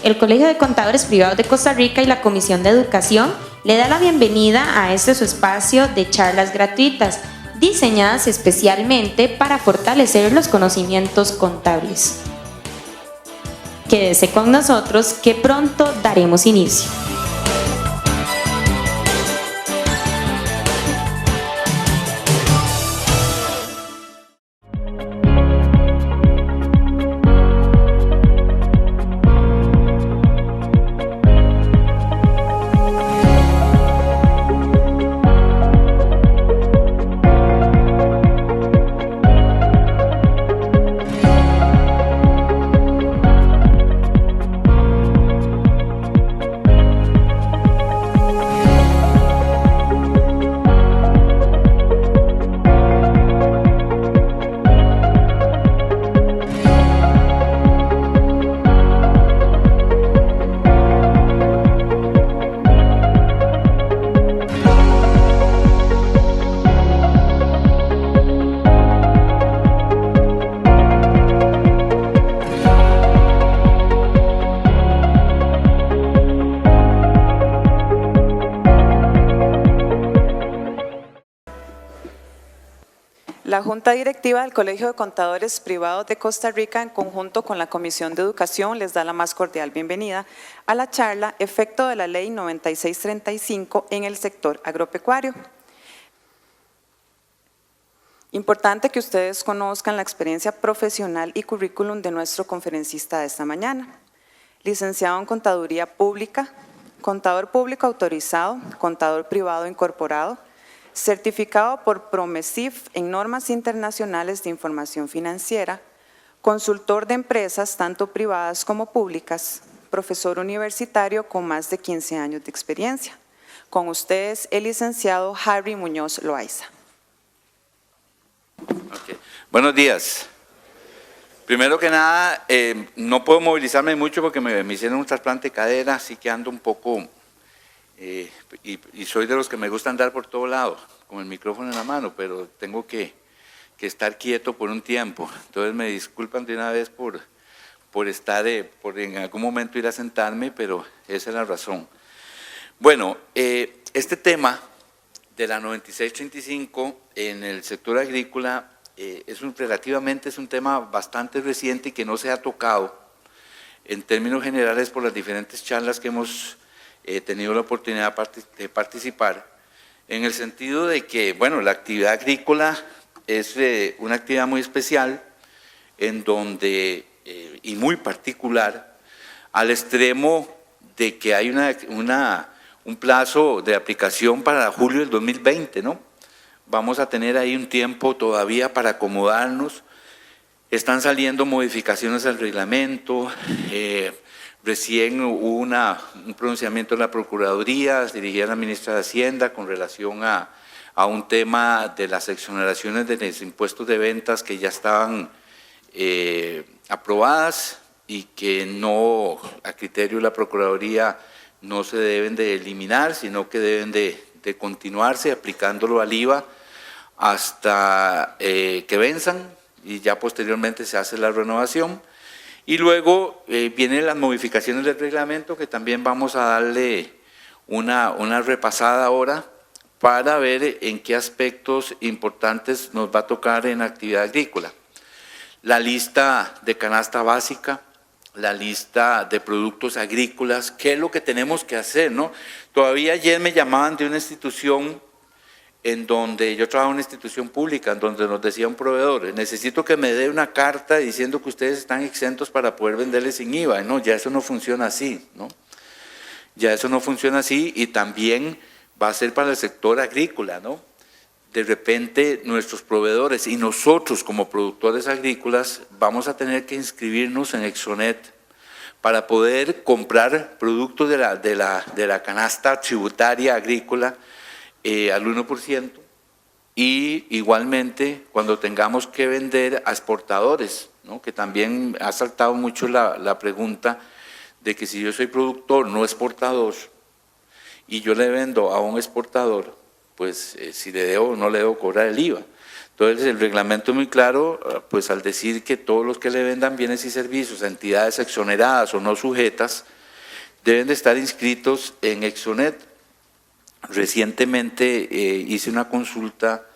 el Colegio de Contadores Privados de Costa Rica y la Comisión de Educación le da la bienvenida a este su espacio de charlas gratuitas, diseñadas especialmente para fortalecer los conocimientos contables. Quédese con nosotros que pronto daremos inicio. La Junta Directiva del Colegio de Contadores Privados de Costa Rica, en conjunto con la Comisión de Educación, les da la más cordial bienvenida a la charla Efecto de la Ley 9635 en el sector agropecuario. Importante que ustedes conozcan la experiencia profesional y currículum de nuestro conferencista de esta mañana. Licenciado en Contaduría Pública, contador público autorizado, contador privado incorporado, certificado por Promesif en normas internacionales de información financiera, consultor de empresas tanto privadas como públicas, profesor universitario con más de 15 años de experiencia. Con ustedes, el licenciado Harry Muñoz Loaiza. Okay. Buenos días. Primero que nada, no puedo movilizarme mucho porque me hicieron un trasplante de cadera, así que ando un poco… y soy de los que me gusta andar por todo lado, con el micrófono en la mano, pero tengo que estar quieto por un tiempo. Entonces me disculpan de una vez por en algún momento ir a sentarme, pero esa es la razón. Bueno, este tema de la 9635 en el sector agrícola relativamente es un tema bastante reciente y que no se ha tocado en términos generales por las diferentes charlas que hemos he tenido la oportunidad de participar, en el sentido de que, bueno, la actividad agrícola es una actividad muy especial, en donde, y muy particular, al extremo de que hay un plazo de aplicación para julio del 2020, ¿no? Vamos a tener ahí un tiempo todavía para acomodarnos, están saliendo modificaciones al reglamento, recién hubo un pronunciamiento de la Procuraduría dirigida a la ministra de Hacienda con relación a un tema de las exoneraciones de los impuestos de ventas que ya estaban aprobadas y que no, a criterio de la Procuraduría, no se deben de eliminar, sino que deben de continuarse aplicándolo al IVA hasta que venzan y ya posteriormente se hace la renovación. Y luego vienen las modificaciones del reglamento que también vamos a darle una repasada ahora para ver en qué aspectos importantes nos va a tocar en actividad agrícola. La lista de canasta básica, la lista de productos agrícolas, qué es lo que tenemos que hacer, ¿no? Todavía ayer me llamaban de una institución en donde yo trabajo en una institución pública, en donde nos decía un proveedor, necesito que me dé una carta diciendo que ustedes están exentos para poder venderles sin IVA. No, ya eso no funciona así, ¿no? Ya eso no funciona así y también va a ser para el sector agrícola, ¿no? De repente nuestros proveedores y nosotros como productores agrícolas vamos a tener que inscribirnos en Exonet para poder comprar productos de la canasta tributaria agrícola al 1%, y igualmente cuando tengamos que vender a exportadores, ¿no? Que también ha saltado mucho la pregunta de que si yo soy productor no exportador y yo le vendo a un exportador, pues si le debo o no le debo cobrar el IVA. Entonces, el reglamento es muy claro, pues al decir que todos los que le vendan bienes y servicios a entidades exoneradas o no sujetas deben de estar inscritos en Exonet. Recientemente hice una consulta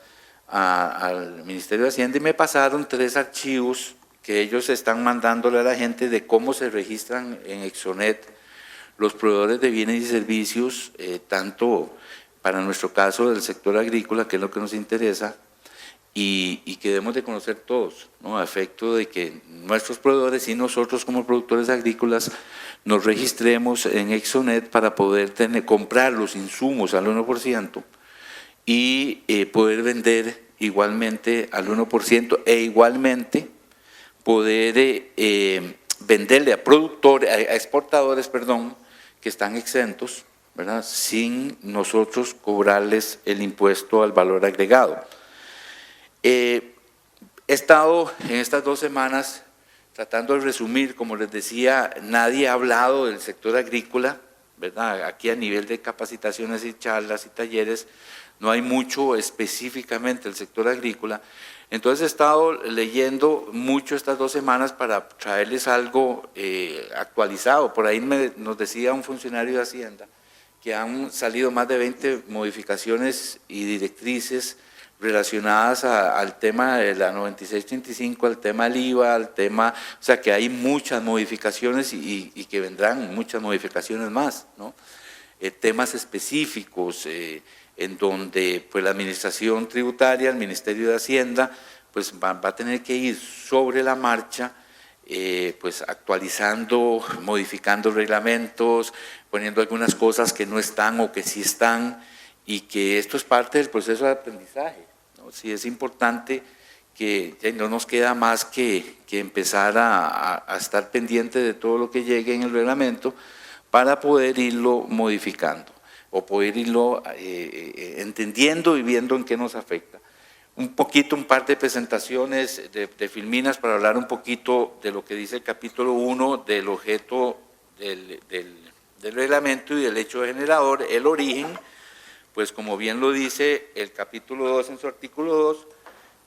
al Ministerio de Hacienda y me pasaron 3 archivos que ellos están mandándole a la gente de cómo se registran en Exonet los proveedores de bienes y servicios, tanto para nuestro caso del sector agrícola, que es lo que nos interesa, y que debemos de conocer todos, ¿no? A efecto de que nuestros proveedores y nosotros como productores agrícolas nos registremos en Exonet para poder comprar los insumos al 1% y poder vender igualmente al 1% e igualmente poder venderle a productores, a exportadores, perdón, que están exentos, ¿verdad?, sin nosotros cobrarles el impuesto al valor agregado. He estado en estas 2 semanas tratando de resumir, como les decía, nadie ha hablado del sector agrícola, ¿verdad? Aquí a nivel de capacitaciones y charlas y talleres no hay mucho específicamente del sector agrícola. Entonces he estado leyendo mucho estas 2 semanas para traerles algo actualizado. Por ahí nos decía un funcionario de Hacienda que han salido más de 20 modificaciones y directrices relacionadas al tema de la 9635, al tema del IVA, al tema, o sea que hay muchas modificaciones y que vendrán muchas modificaciones más, ¿no? Temas específicos en donde pues la administración tributaria, el Ministerio de Hacienda, pues va a tener que ir sobre la marcha, pues actualizando, modificando reglamentos, poniendo algunas cosas que no están o que sí están, y que esto es parte del proceso de aprendizaje, ¿no? Sí es importante que ya no nos queda más que empezar a estar pendiente de todo lo que llegue en el reglamento para poder irlo modificando o poder irlo entendiendo y viendo en qué nos afecta. Un par de presentaciones de filminas para hablar un poquito de lo que dice el capítulo 1 del objeto del reglamento y del hecho generador, el origen. Pues como bien lo dice el capítulo 2 en su artículo 2,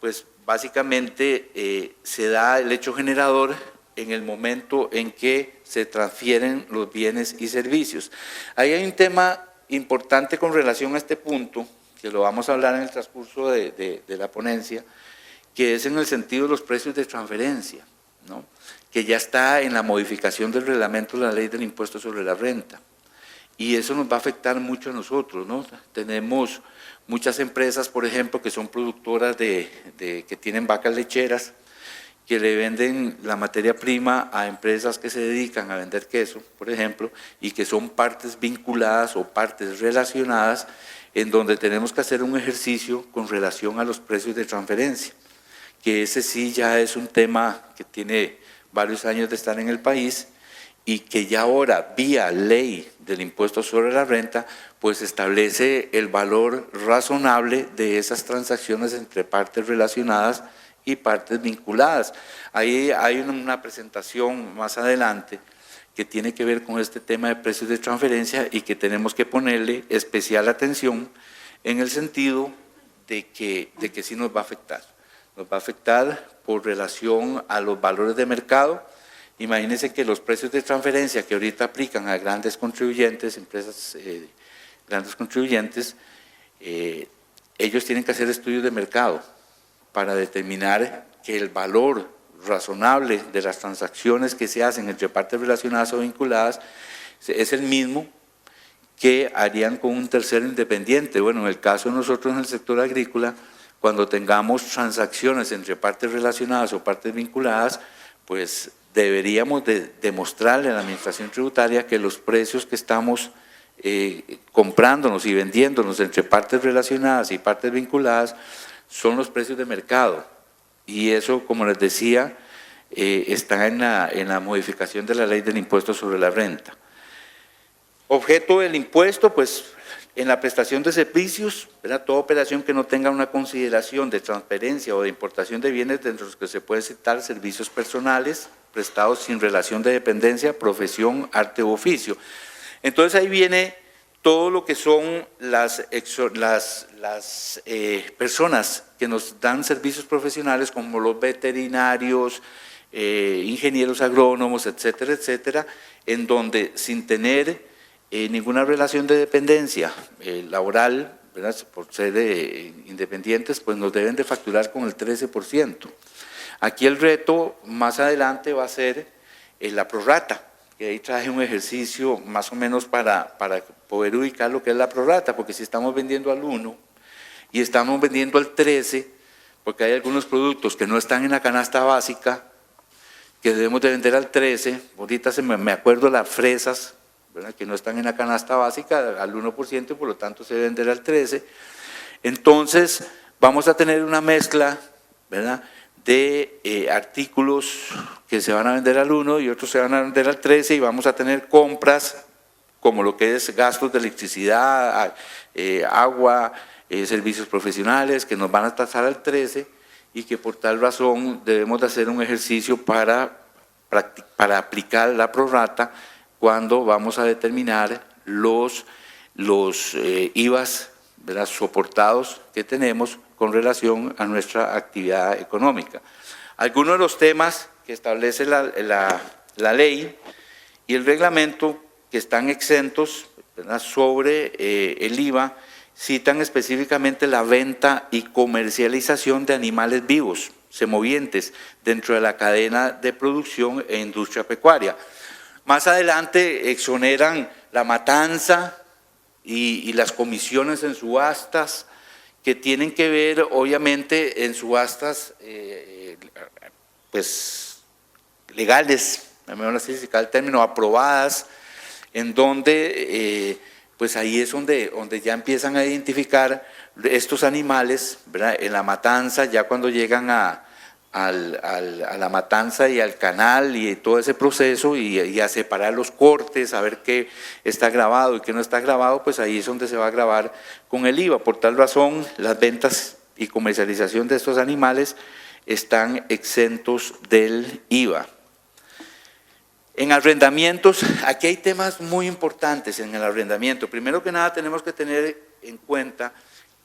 pues básicamente se da el hecho generador en el momento en que se transfieren los bienes y servicios. Ahí hay un tema importante con relación a este punto, que lo vamos a hablar en el transcurso de la ponencia, que es en el sentido de los precios de transferencia, ¿no?, que ya está en la modificación del reglamento de la ley del impuesto sobre la renta. Y eso nos va a afectar mucho a nosotros, ¿no? Tenemos muchas empresas, por ejemplo, que son productoras que tienen vacas lecheras, que le venden la materia prima a empresas que se dedican a vender queso, por ejemplo, y que son partes vinculadas o partes relacionadas, en donde tenemos que hacer un ejercicio con relación a los precios de transferencia, que ese sí ya es un tema que tiene varios años de estar en el país, y que ya ahora, vía ley del impuesto sobre la renta, pues establece el valor razonable de esas transacciones entre partes relacionadas y partes vinculadas. Ahí hay una presentación más adelante que tiene que ver con este tema de precios de transferencia y que tenemos que ponerle especial atención en el sentido de que sí nos va a afectar. Nos va a afectar por relación a los valores de mercado. Imagínense que los precios de transferencia que ahorita aplican a grandes contribuyentes, empresas grandes contribuyentes, ellos tienen que hacer estudios de mercado para determinar que el valor razonable de las transacciones que se hacen entre partes relacionadas o vinculadas es el mismo que harían con un tercero independiente. Bueno, en el caso de nosotros en el sector agrícola, cuando tengamos transacciones entre partes relacionadas o partes vinculadas, pues deberíamos de demostrarle a la administración tributaria que los precios que estamos comprándonos y vendiéndonos entre partes relacionadas y partes vinculadas son los precios de mercado. Y eso, como les decía, está en la modificación de la ley del impuesto sobre la renta. Objeto del impuesto, pues en la prestación de servicios, ¿verdad?, toda operación que no tenga una consideración de transferencia o de importación de bienes, dentro de los que se puede citar servicios personales prestados sin relación de dependencia, profesión, arte u oficio. Entonces ahí viene todo lo que son las personas que nos dan servicios profesionales, como los veterinarios, ingenieros agrónomos, etcétera, etcétera, en donde sin tener ninguna relación de dependencia laboral, ¿verdad?, por ser independientes, pues nos deben de facturar con el 13%. Aquí el reto más adelante va a ser la prorrata, que ahí traje un ejercicio más o menos para poder ubicar lo que es la prorrata, porque si estamos vendiendo al 1 y estamos vendiendo al 13, porque hay algunos productos que no están en la canasta básica, que debemos de vender al 13, ahorita me acuerdo las fresas, ¿verdad?, que no están en la canasta básica al 1% y por lo tanto se debe vender al 13, entonces vamos a tener una mezcla, ¿verdad?, de artículos que se van a vender al 1 y otros se van a vender al 13 y vamos a tener compras como lo que es gastos de electricidad, agua, servicios profesionales que nos van a tasar al 13 y que por tal razón debemos de hacer un ejercicio para aplicar la prorrata cuando vamos a determinar los IVAs, ¿verdad?, soportados que tenemos con relación a nuestra actividad económica. Algunos de los temas que establece la ley y el reglamento que están exentos, ¿verdad?, sobre el IVA, citan específicamente la venta y comercialización de animales vivos, semovientes, dentro de la cadena de producción e industria pecuaria. Más adelante exoneran la matanza y las comisiones en subastas, que tienen que ver obviamente en subastas pues legales, mejor así se el término, aprobadas, en donde pues ahí es donde ya empiezan a identificar estos animales, ¿verdad?, en la matanza, ya cuando llegan a la matanza y al canal y todo ese proceso y a separar los cortes, a ver qué está grabado y qué no está grabado, pues ahí es donde se va a grabar con el IVA. Por tal razón, las ventas y comercialización de estos animales están exentos del IVA. En arrendamientos, aquí hay temas muy importantes en el arrendamiento. Primero que nada tenemos que tener en cuenta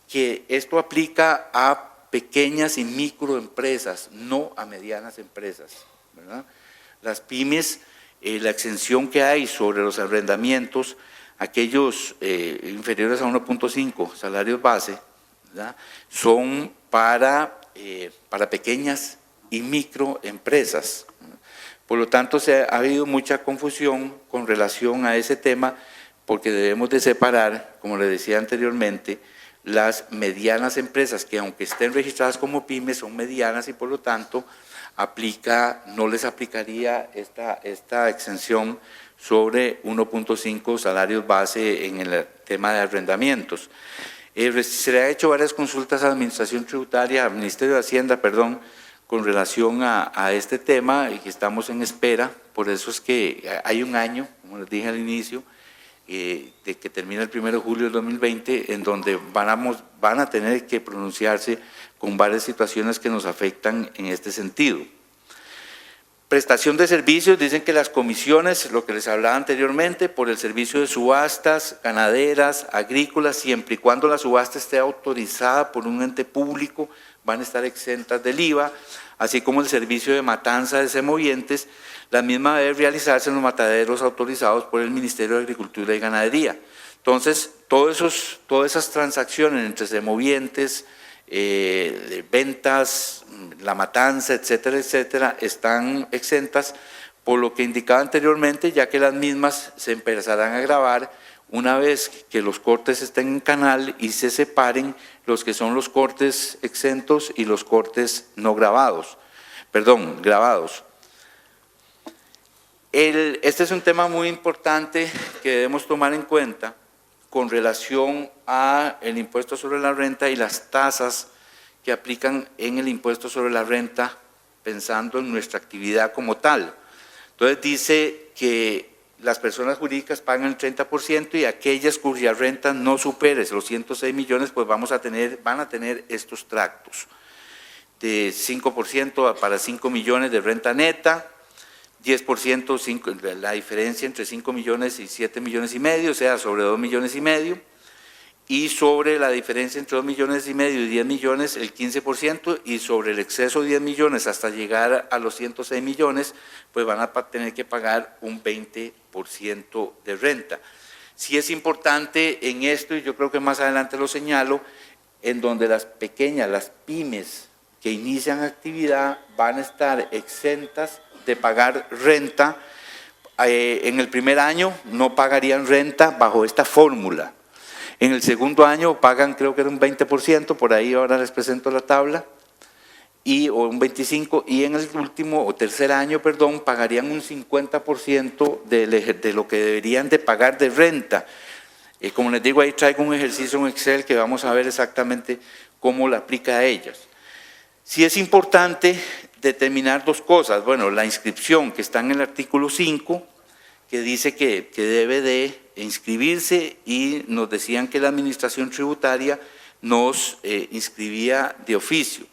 que esto aplica a pequeñas y microempresas, no a medianas empresas, ¿verdad? Las pymes, la exención que hay sobre los arrendamientos, aquellos inferiores a 1.5 salarios base, ¿verdad?, son para pequeñas y microempresas. Por lo tanto, ha habido mucha confusión con relación a ese tema, porque debemos de separar, como le decía anteriormente, las medianas empresas que aunque estén registradas como pymes son medianas y por lo tanto no les aplicaría esta exención sobre 1.5 salarios base en el tema de arrendamientos. Se le ha hecho varias consultas a la Administración Tributaria, al Ministerio de Hacienda, perdón, con relación a este tema y que estamos en espera. Por eso es que hay un año, como les dije al inicio, de que termina el 1 de julio del 2020, en donde van a tener que pronunciarse con varias situaciones que nos afectan en este sentido. Prestación de servicios, dicen que las comisiones, lo que les hablaba anteriormente, por el servicio de subastas, ganaderas, agrícolas, siempre y cuando la subasta esté autorizada por un ente público, van a estar exentas del IVA, así como el servicio de matanza de semovientes, la misma debe realizarse en los mataderos autorizados por el Ministerio de Agricultura y Ganadería. Entonces, todas esas transacciones entre semovientes, ventas, la matanza, etcétera, etcétera, están exentas por lo que indicaba anteriormente, ya que las mismas se empezarán a grabar una vez que los cortes estén en canal y se separen los que son los cortes exentos y los cortes no grabados, grabados. Este es un tema muy importante que debemos tomar en cuenta con relación al impuesto sobre la renta y las tasas que aplican en el impuesto sobre la renta pensando en nuestra actividad como tal. Entonces dice que las personas jurídicas pagan el 30% y aquellas cuya renta no supere los 106 millones, pues van a tener estos tractos de 5% para 5 millones de renta neta, 10%, la diferencia entre 5 millones y 7 millones y medio, o sea, sobre 2 millones y medio, y sobre la diferencia entre 2 millones y medio y 10 millones el 15%, y sobre el exceso de 10 millones hasta llegar a los 106 millones, pues van a tener que pagar un 20% de renta. Sí es importante en esto, y yo creo que más adelante lo señalo, en donde las pequeñas, las pymes que inician actividad van a estar exentas de pagar renta. En el primer año no pagarían renta bajo esta fórmula. En el segundo año pagan, creo que era un 20%, por ahí ahora les presento la tabla, o un 25%, y en el último o tercer año, perdón, pagarían un 50% de lo que deberían de pagar de renta. Como les digo, ahí traigo un ejercicio en Excel que vamos a ver exactamente cómo lo aplica a ellas. Sí es importante determinar dos cosas. Bueno, la inscripción que está en el artículo 5, que dice que debe de inscribirse, y nos decían que la administración tributaria nos inscribía de oficio.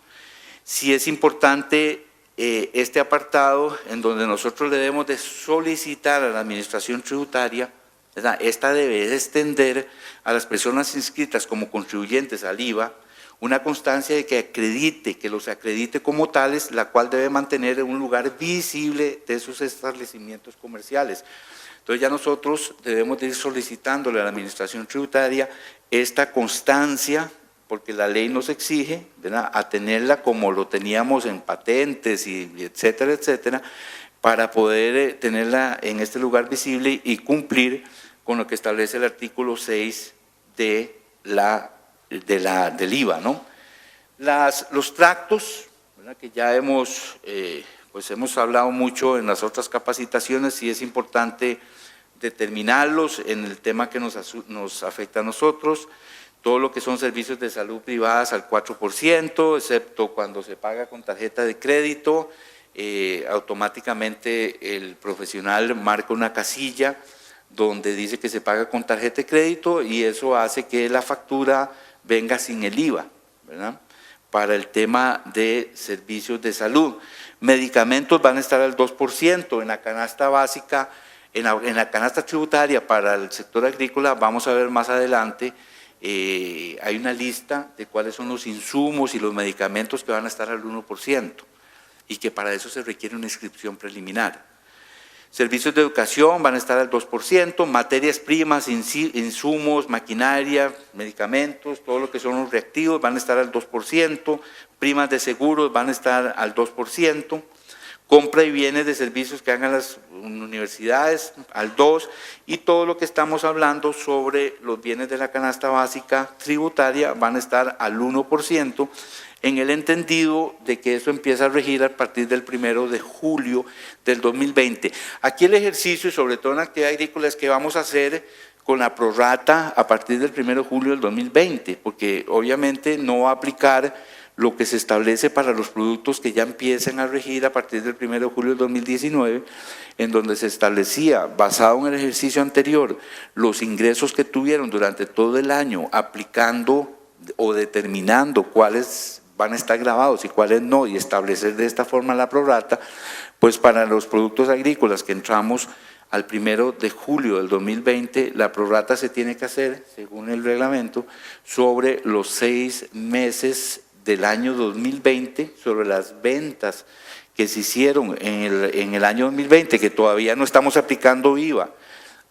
Sí es importante este apartado en donde nosotros le debemos de solicitar a la administración tributaria, ¿verdad? Esta debe extender a las personas inscritas como contribuyentes al IVA una constancia de que los acredite como tales, la cual debe mantener en un lugar visible de sus establecimientos comerciales. Entonces ya nosotros debemos de ir solicitándole a la administración tributaria esta constancia, porque la ley nos exige, ¿verdad?, a tenerla como lo teníamos en patentes y etcétera, etcétera, para poder tenerla en este lugar visible y cumplir con lo que establece el artículo 6 del IVA, ¿no? Los tractos, ¿verdad?, que ya hemos hablado mucho en las otras capacitaciones, y es importante determinarlos en el tema que nos afecta a nosotros. Todo lo que son servicios de salud privadas al 4%, excepto cuando se paga con tarjeta de crédito, automáticamente el profesional marca una casilla donde dice que se paga con tarjeta de crédito, y eso hace que la factura venga sin el IVA, ¿verdad?, para el tema de servicios de salud. Medicamentos van a estar al 2%, en la canasta básica, en la canasta tributaria para el sector agrícola, vamos a ver más adelante, hay una lista de cuáles son los insumos y los medicamentos que van a estar al 1%, y que para eso se requiere una inscripción preliminar. Servicios de educación van a estar al 2%, materias primas, insumos, maquinaria, medicamentos, todo lo que son los reactivos van a estar al 2%, primas de seguros van a estar al 2%, compra y bienes de servicios que hagan las universidades al 2%, y todo lo que estamos hablando sobre los bienes de la canasta básica tributaria van a estar al 1%, en el entendido de que eso empieza a regir a partir del 1 de julio del 2020. Aquí el ejercicio, y sobre todo en la actividad agrícola, es que vamos a hacer con la prorrata a partir del 1 de julio del 2020, porque obviamente no va a aplicar lo que se establece para los productos que ya empiezan a regir a partir del 1 de julio del 2019, en donde se establecía, basado en el ejercicio anterior, los ingresos que tuvieron durante todo el año, aplicando o determinando cuáles van a estar grabados y cuáles no, y establecer de esta forma la prorrata. Pues para los productos agrícolas que entramos al 1 de julio del 2020, la prorrata se tiene que hacer, según el reglamento, sobre los 6 meses del año 2020, sobre las ventas que se hicieron en el año 2020, que todavía no estamos aplicando IVA,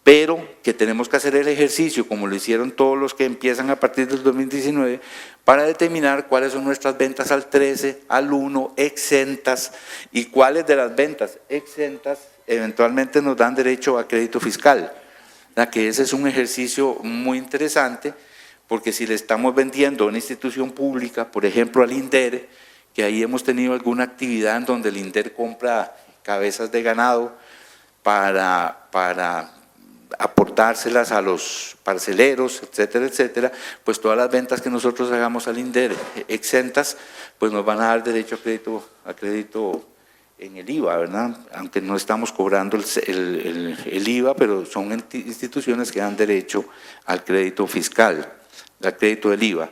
pero que tenemos que hacer el ejercicio, como lo hicieron todos los que empiezan a partir del 2019, para determinar cuáles son nuestras ventas al 13, al 1, exentas, y cuáles de las ventas exentas eventualmente nos dan derecho a crédito fiscal. Que ese es un ejercicio muy interesante, porque si le estamos vendiendo a una institución pública, por ejemplo al INDER, que ahí hemos tenido alguna actividad en donde el INDER compra cabezas de ganado para aportárselas a los parceleros, etcétera, etcétera, pues todas las ventas que nosotros hagamos al INDER exentas, pues nos van a dar derecho a crédito en el IVA, ¿verdad? Aunque no estamos cobrando el IVA, pero son instituciones que dan derecho al crédito fiscal, al crédito del IVA.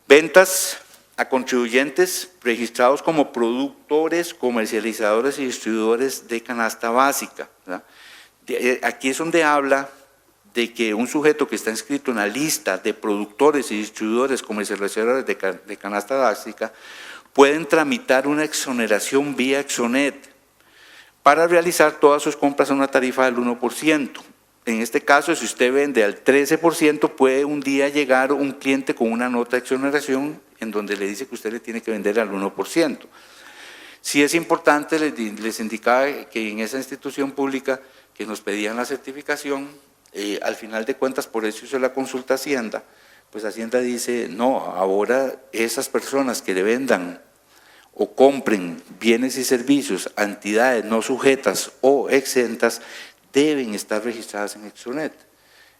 Ventas a contribuyentes registrados como productores, comercializadores y distribuidores de canasta básica, ¿verdad? Aquí es donde habla de que un sujeto que está inscrito en la lista de productores y distribuidores comercializadores de canasta básica pueden tramitar una exoneración vía Exonet para realizar todas sus compras a una tarifa del 1%. En este caso, si usted vende al 13%, puede un día llegar un cliente con una nota de exoneración en donde le dice que usted le tiene que vender al 1%. Sí es importante, les indicaba que en esa institución pública que nos pedían la certificación, al final de cuentas, por eso hizo la consulta a Hacienda, pues Hacienda dice, no, ahora esas personas que le vendan o compren bienes y servicios a entidades no sujetas o exentas, deben estar registradas en Exonet.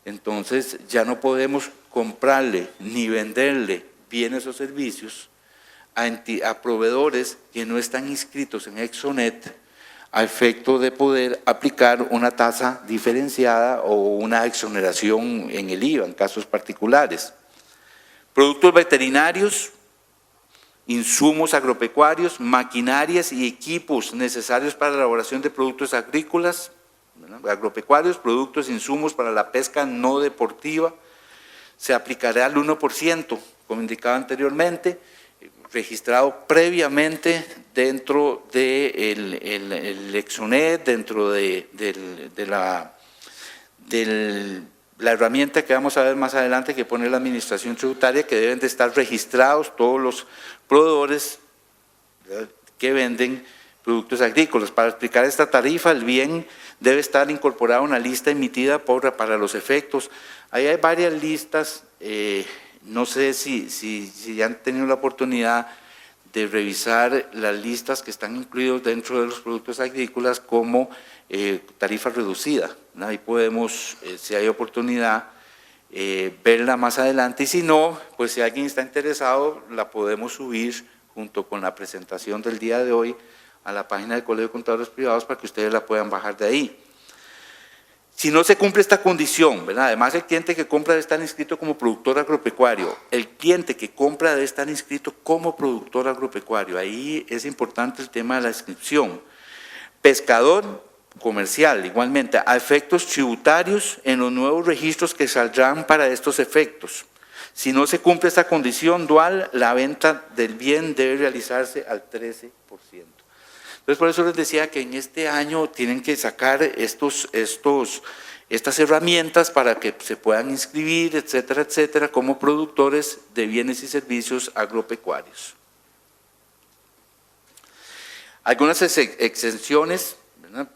Entonces ya no podemos comprarle ni venderle bienes o servicios a proveedores que no están inscritos en Exonet a efecto de poder aplicar una tasa diferenciada o una exoneración en el IVA en casos particulares. Productos veterinarios, insumos agropecuarios, maquinarias y equipos necesarios para la elaboración de productos agrícolas, agropecuarios, productos, insumos para la pesca no deportiva, se aplicará al 1%, como indicaba anteriormente, registrado previamente dentro del Exonet, dentro de la herramienta que vamos a ver más adelante que pone la Administración Tributaria, que deben de estar registrados todos los proveedores que venden productos agrícolas. Para explicar esta tarifa, el bien debe estar incorporado a una lista emitida para los efectos. Ahí hay varias listas, no sé si ya han tenido la oportunidad de revisar las listas que están incluidos dentro de los productos agrícolas como tarifa reducida. Ahí podemos, si hay oportunidad, verla más adelante, y si no, pues si alguien está interesado, la podemos subir junto con la presentación del día de hoy a la página del Colegio de Contadores Privados para que ustedes la puedan bajar de ahí. Si no se cumple esta condición, ¿verdad? Además el cliente que compra debe estar inscrito como productor agropecuario, el cliente que compra debe estar inscrito como productor agropecuario, ahí es importante el tema de la inscripción. Pescador comercial, igualmente, a efectos tributarios en los nuevos registros que saldrán para estos efectos. Si no se cumple esta condición dual, la venta del bien debe realizarse al 13%. Entonces, por eso les decía que en este año tienen que sacar estas herramientas para que se puedan inscribir, etcétera, etcétera, como productores de bienes y servicios agropecuarios. Algunas exenciones, ¿verdad?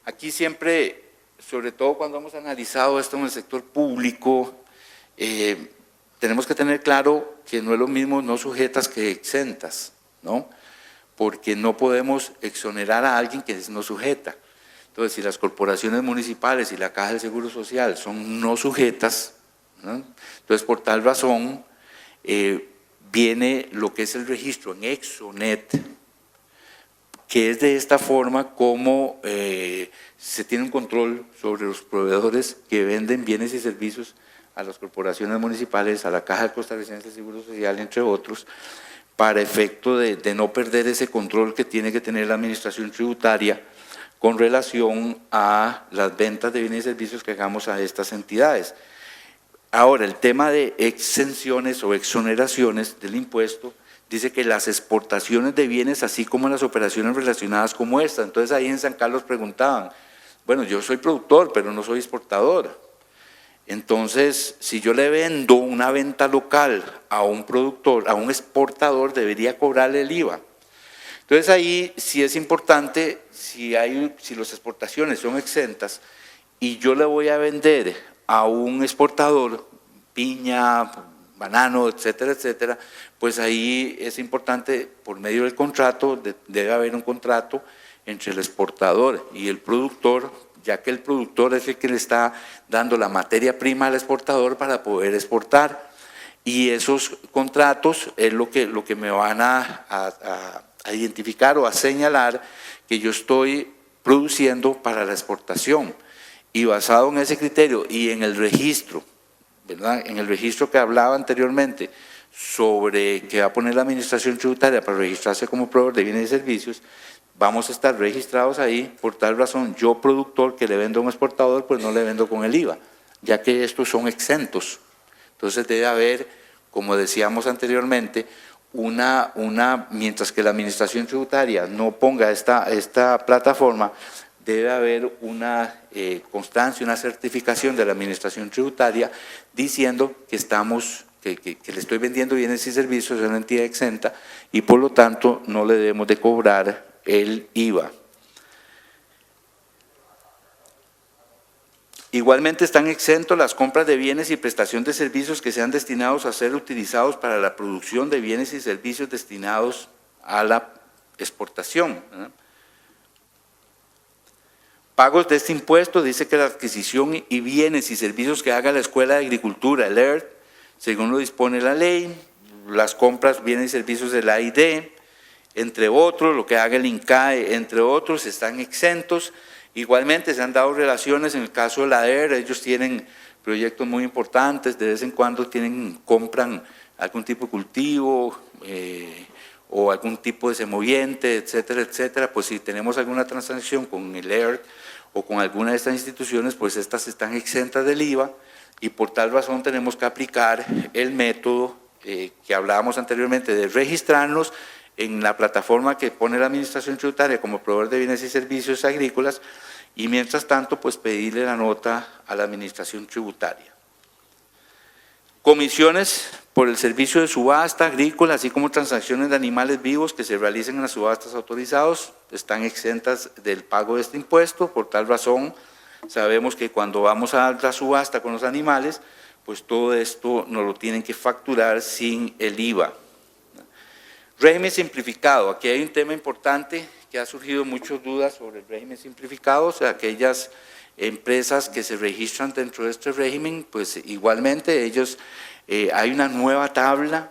Aquí siempre, sobre todo cuando hemos analizado esto en el sector público, tenemos que tener claro que no es lo mismo no sujetas que exentas, ¿no? Porque no podemos exonerar a alguien que es no sujeta. Entonces, si las corporaciones municipales y la Caja del Seguro Social son no sujetas, ¿no? Entonces, por tal razón, viene lo que es el registro en Exonet, que es de esta forma como se tiene un control sobre los proveedores que venden bienes y servicios a las corporaciones municipales, a la Caja Costarricense de Seguro Social, entre otros, para efecto de no perder ese control que tiene que tener la Administración Tributaria con relación a las ventas de bienes y servicios que hagamos a estas entidades. Ahora, el tema de exenciones o exoneraciones del impuesto dice que las exportaciones de bienes, así como las operaciones relacionadas como esta. Entonces, ahí en San Carlos preguntaban, bueno, yo soy productor, pero no soy exportador. Entonces, si yo le vendo una venta local a un productor, a un exportador, debería cobrarle el IVA. Entonces, ahí sí es importante, si las exportaciones son exentas y yo le voy a vender a un exportador piña, banano, etcétera, etcétera, pues ahí es importante, por medio del contrato, debe haber un contrato entre el exportador y el productor, ya que el productor es el que le está dando la materia prima al exportador para poder exportar. Y esos contratos es lo que me van a identificar o a señalar que yo estoy produciendo para la exportación. Y basado en ese criterio y en el registro, ¿verdad? En el registro que hablaba anteriormente sobre que va a poner la Administración Tributaria para registrarse como proveedor de bienes y servicios, vamos a estar registrados ahí. Por tal razón, yo productor que le vendo a un exportador, pues no le vendo con el IVA, ya que estos son exentos. Entonces debe haber, como decíamos anteriormente, mientras que la Administración Tributaria no ponga esta plataforma, debe haber una constancia, una certificación de la Administración Tributaria diciendo que que le estoy vendiendo bienes y servicios a una entidad exenta y por lo tanto no le debemos de cobrar el IVA. Igualmente están exentos las compras de bienes y prestación de servicios que sean destinados a ser utilizados para la producción de bienes y servicios destinados a la exportación, ¿verdad? Pagos de este impuesto, dice que la adquisición y bienes y servicios que haga la Escuela de Agricultura, el ERT, según lo dispone la ley, las compras, bienes y servicios de la AID, entre otros, lo que haga el INCAE, entre otros, están exentos. Igualmente se han dado relaciones en el caso de la ER, ellos tienen proyectos muy importantes, de vez en cuando compran algún tipo de cultivo o algún tipo de semoviente, etcétera, etcétera. Pues si tenemos alguna transacción con el ER o con alguna de estas instituciones, pues estas están exentas del IVA y por tal razón tenemos que aplicar el método que hablábamos anteriormente de registrarnos en la plataforma que pone la Administración Tributaria como proveedor de bienes y servicios agrícolas y mientras tanto pues pedirle la nota a la Administración Tributaria. Comisiones por el servicio de subasta agrícola, así como transacciones de animales vivos que se realicen en las subastas autorizados, están exentas del pago de este impuesto. Por tal razón, sabemos que cuando vamos a la subasta con los animales, pues todo esto nos lo tienen que facturar sin el IVA. Régimen simplificado, aquí hay un tema importante que ha surgido muchas dudas sobre el régimen simplificado, o sea, aquellas empresas que se registran dentro de este régimen, pues igualmente ellos, hay una nueva tabla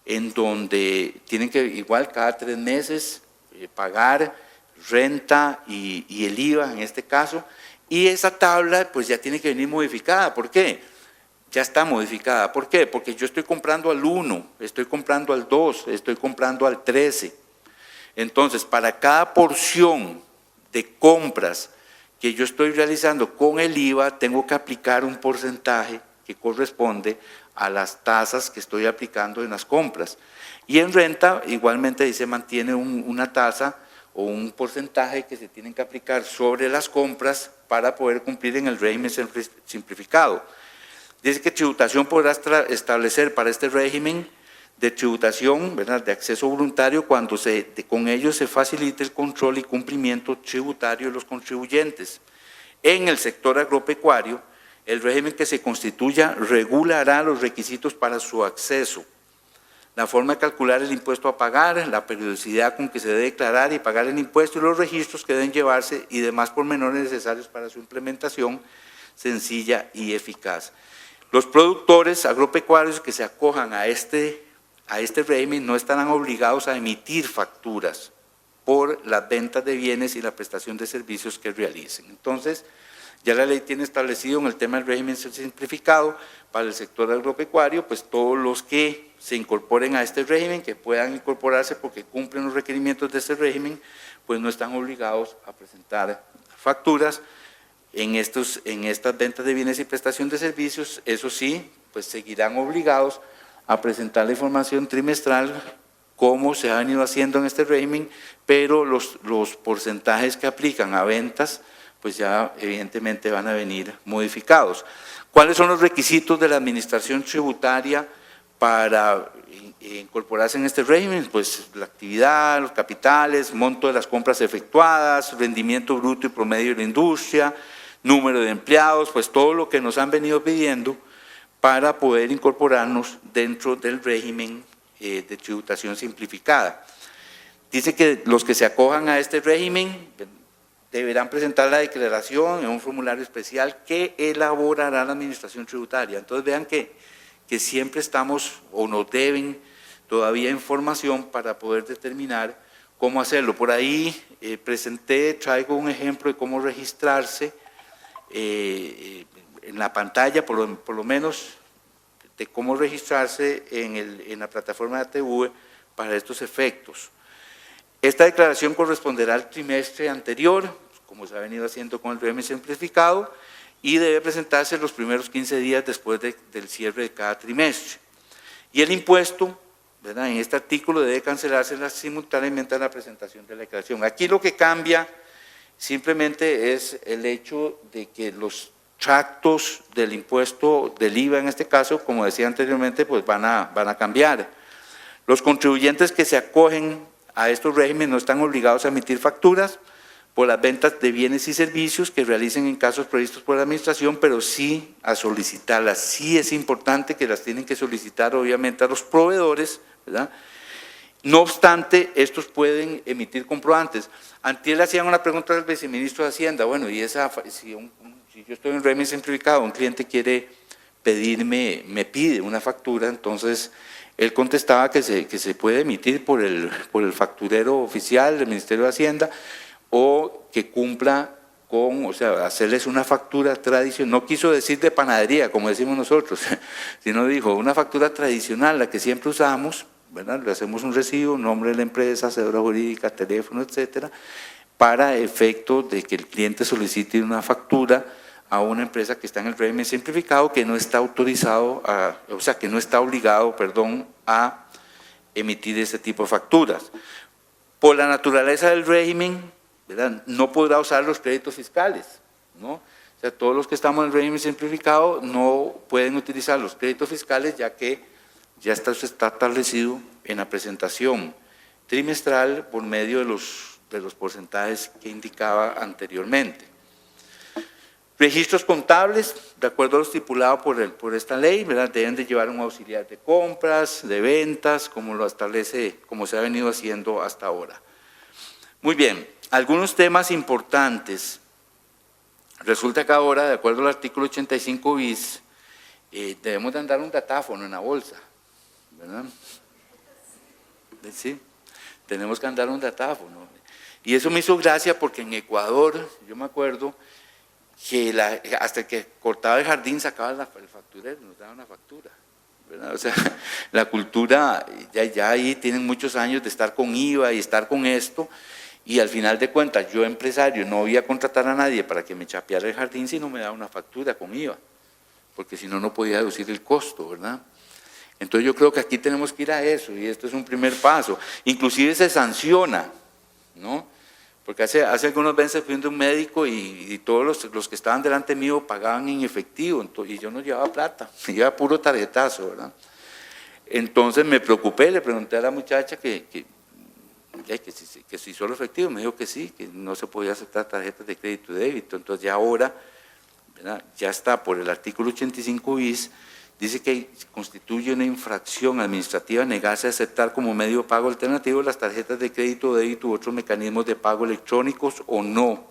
en donde tienen que igual cada 3 meses pagar renta y el IVA en este caso, y esa tabla pues ya tiene que venir modificada. ¿Por qué? Ya está modificada. ¿Por qué? Porque yo estoy comprando al 1, estoy comprando al 2, estoy comprando al 13. Entonces, para cada porción de compras que yo estoy realizando con el IVA, tengo que aplicar un porcentaje que corresponde a las tasas que estoy aplicando en las compras. Y en renta, igualmente ahí se mantiene una tasa o un porcentaje que se tienen que aplicar sobre las compras para poder cumplir en el régimen simplificado. Dice que tributación podrá establecer para este régimen de tributación, ¿verdad?, de acceso voluntario cuando con ello se facilite el control y cumplimiento tributario de los contribuyentes. En el sector agropecuario, el régimen que se constituya regulará los requisitos para su acceso, la forma de calcular el impuesto a pagar, la periodicidad con que se debe declarar y pagar el impuesto y los registros que deben llevarse y demás pormenores necesarios para su implementación sencilla y eficaz. Los productores agropecuarios que se acojan a este régimen no estarán obligados a emitir facturas por las ventas de bienes y la prestación de servicios que realicen. Entonces, ya la ley tiene establecido en el tema del régimen simplificado para el sector agropecuario, pues todos los que se incorporen a este régimen, que puedan incorporarse porque cumplen los requerimientos de este régimen, pues no están obligados a presentar facturas en estas ventas de bienes y prestación de servicios. Eso sí, pues seguirán obligados a presentar la información trimestral como se ha venido haciendo en este régimen, pero los porcentajes que aplican a ventas pues ya evidentemente van a venir modificados. ¿Cuáles son los requisitos de la Administración Tributaria para incorporarse en este régimen? Pues la actividad, los capitales, monto de las compras efectuadas, rendimiento bruto y promedio de la industria, número de empleados, pues todo lo que nos han venido pidiendo para poder incorporarnos dentro del régimen de tributación simplificada. Dice que los que se acojan a este régimen deberán presentar la declaración en un formulario especial que elaborará la Administración Tributaria. Entonces vean que siempre estamos o nos deben todavía información para poder determinar cómo hacerlo. Por ahí traigo un ejemplo de cómo registrarse en la pantalla, por lo menos de cómo registrarse en la plataforma de ATV para estos efectos. Esta declaración corresponderá al trimestre anterior, como se ha venido haciendo con el régimen simplificado, y debe presentarse los primeros 15 días después del cierre de cada trimestre. Y el impuesto, ¿verdad?, en este artículo debe cancelarse simultáneamente a la presentación de la declaración. Aquí lo que cambia simplemente es el hecho de que los tractos del impuesto del IVA, en este caso, como decía anteriormente, pues van a cambiar. Los contribuyentes que se acogen a estos regímenes no están obligados a emitir facturas por las ventas de bienes y servicios que realicen en casos previstos por la administración, pero sí a solicitarlas. Sí es importante que las tienen que solicitar obviamente a los proveedores, ¿verdad? No obstante, estos pueden emitir comprobantes. Antier le hacían una pregunta al viceministro de Hacienda, bueno, y si yo estoy en régimen simplificado, un cliente quiere pedirme, me pide una factura, entonces él contestaba que se puede emitir por el facturero oficial del Ministerio de Hacienda, o que cumpla con, o sea, hacerles una factura tradicional, no quiso decir de panadería, como decimos nosotros, sino dijo una factura tradicional, la que siempre usamos, ¿verdad? Le hacemos un recibo, nombre de la empresa, cédula jurídica, teléfono, etcétera, para efecto de que el cliente solicite una factura a una empresa que está en el régimen simplificado, que no está autorizado, o sea, que no está obligado, perdón, a emitir ese tipo de facturas. Por la naturaleza del régimen, ¿verdad?, no podrá usar los créditos fiscales, ¿no? O sea, todos los que estamos en el régimen simplificado no pueden utilizar los créditos fiscales, ya que ya está establecido en la presentación trimestral por medio de los porcentajes que indicaba anteriormente. Registros contables, de acuerdo a lo estipulado por esta ley, ¿verdad?, deben de llevar un auxiliar de compras, de ventas, como lo establece, como se ha venido haciendo hasta ahora. Muy bien, algunos temas importantes. Resulta que ahora, de acuerdo al artículo 85 bis, debemos de andar un datáfono en la bolsa, ¿verdad? Sí, tenemos que andar un datáfono. Y eso me hizo gracia porque en Ecuador, yo me acuerdo que hasta que cortaba el jardín sacaba el facturero, nos daba una factura, ¿verdad? O sea, la cultura, ya ahí tienen muchos años de estar con IVA y estar con esto, y al final de cuentas, yo empresario no iba a contratar a nadie para que me chapeara el jardín si no me daba una factura con IVA, porque si no, no podía deducir el costo, ¿verdad? Entonces yo creo que aquí tenemos que ir a eso, y esto es un primer paso. Inclusive se sanciona, ¿no? Porque hace algunos meses fui de un médico y todos los que estaban delante mío pagaban en efectivo, y yo no llevaba plata, llevaba puro tarjetazo, ¿verdad? Entonces me preocupé, le pregunté a la muchacha que si solo efectivo, me dijo que sí, que no se podía aceptar tarjetas de crédito y débito. Entonces ya ahora, ¿verdad?, ya está por el artículo 85 bis, dice que constituye una infracción administrativa negarse a aceptar como medio de pago alternativo las tarjetas de crédito, débito u otros mecanismos de pago electrónicos o no,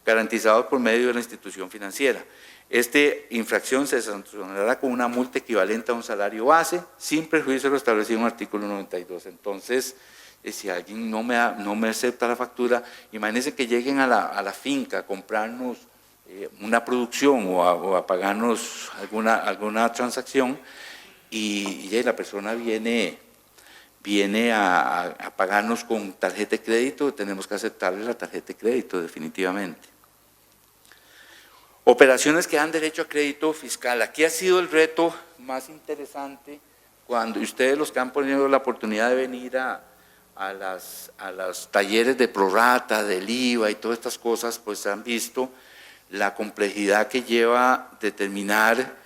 garantizados por medio de la institución financiera. Esta infracción se sancionará con una multa equivalente a un salario base, sin perjuicio de lo establecido en el artículo 92. Entonces, si alguien no me acepta la factura, imagínense que lleguen a la finca a comprarnos una producción o a pagarnos alguna transacción y la persona viene a pagarnos con tarjeta de crédito, tenemos que aceptarle la tarjeta de crédito definitivamente. Operaciones que dan derecho a crédito fiscal. Aquí ha sido el reto más interesante cuando ustedes, los que han tenido la oportunidad de venir a los talleres de prorrata, del IVA y todas estas cosas, pues han visto la complejidad que lleva determinar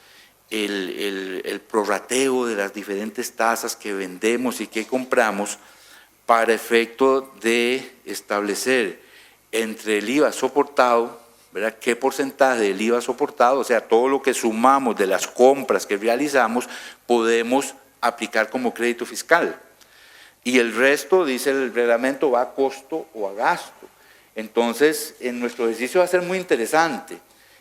el prorrateo de las diferentes tasas que vendemos y que compramos para efecto de establecer entre el IVA soportado, ¿verdad?, qué porcentaje del IVA soportado, o sea, todo lo que sumamos de las compras que realizamos, podemos aplicar como crédito fiscal. Y el resto, dice el reglamento, va a costo o a gasto. Entonces, en nuestro ejercicio va a ser muy interesante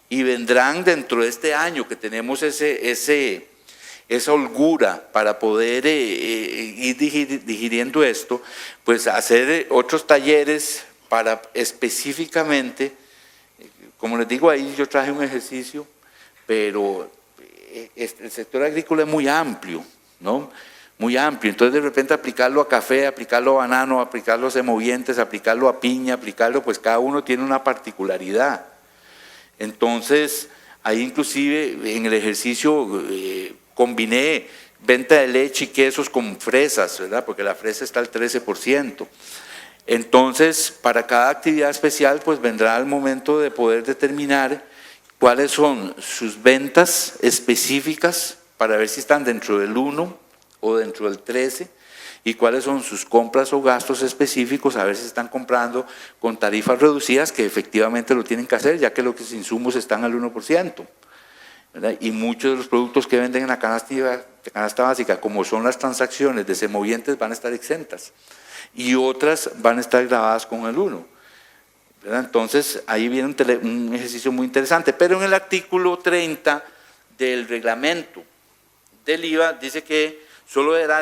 y vendrán dentro de este año que tenemos esa holgura para poder ir digiriendo esto, pues hacer otros talleres para específicamente, como les digo, ahí yo traje un ejercicio, pero el sector agrícola es muy amplio, ¿no? Muy amplio, entonces de repente aplicarlo a café, aplicarlo a banano, aplicarlo a semovientes, aplicarlo a piña, aplicarlo, pues cada uno tiene una particularidad. Entonces, ahí inclusive en el ejercicio combiné venta de leche y quesos con fresas, ¿verdad? Porque la fresa está al 13%. Entonces, para cada actividad especial, pues vendrá el momento de poder determinar cuáles son sus ventas específicas para ver si están dentro del 1 o dentro del 13 y cuáles son sus compras o gastos específicos, a ver si están comprando con tarifas reducidas, que efectivamente lo tienen que hacer, ya que los insumos están al 1%. ¿Verdad? Y muchos de los productos que venden en la canasta básica, como son las transacciones de semovientes, van a estar exentas y otras van a estar grabadas con el 1. ¿Verdad? Entonces, ahí viene un ejercicio muy interesante. Pero en el artículo 30 del reglamento del IVA dice que solo dará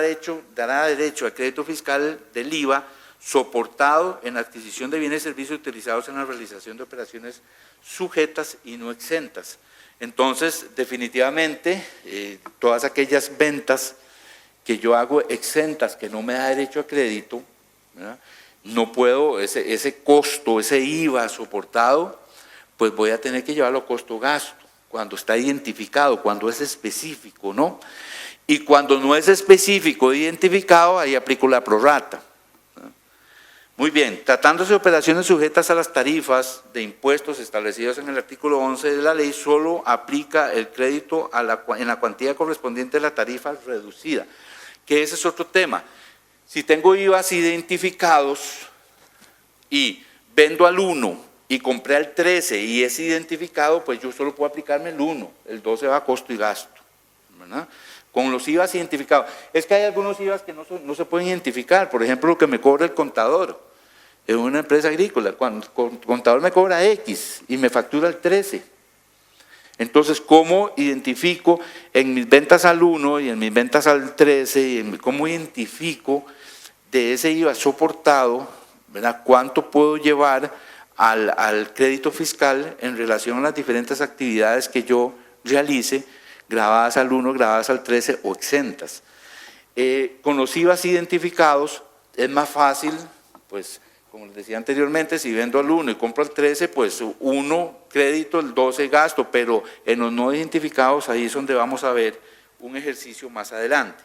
derecho al crédito fiscal del IVA soportado en la adquisición de bienes y servicios utilizados en la realización de operaciones sujetas y no exentas. Entonces, definitivamente, todas aquellas ventas que yo hago exentas, que no me da derecho a crédito, ¿verdad? No puedo, ese costo, ese IVA soportado, pues voy a tener que llevarlo a costo-gasto, cuando está identificado, cuando es específico, ¿no? Y cuando no es específico identificado, ahí aplico la prorrata. Muy bien, tratándose de operaciones sujetas a las tarifas de impuestos establecidas en el artículo 11 de la ley, solo aplica el crédito en la cuantía correspondiente a la tarifa reducida, que ese es otro tema. Si tengo IVAs identificados y vendo al 1 y compré al 13 y es identificado, pues yo solo puedo aplicarme el 1, el 12 va a costo y gasto, ¿verdad? Con los IVAs identificados. Es que hay algunos IVAs que no se pueden identificar, por ejemplo, lo que me cobra el contador en una empresa agrícola, cuando el contador me cobra X y me factura el 13. Entonces, ¿cómo identifico en mis ventas al 1 y en mis ventas al 13, cómo identifico de ese IVA soportado, ¿verdad? ¿Cuánto puedo llevar al crédito fiscal en relación a las diferentes actividades que yo realice, grabadas al 1, grabadas al 13 o exentas? Con los IVAs identificados es más fácil, pues, como les decía anteriormente, si vendo al 1 y compro al 13, pues 1 crédito, el 12 gasto, pero en los no identificados ahí es donde vamos a ver un ejercicio más adelante.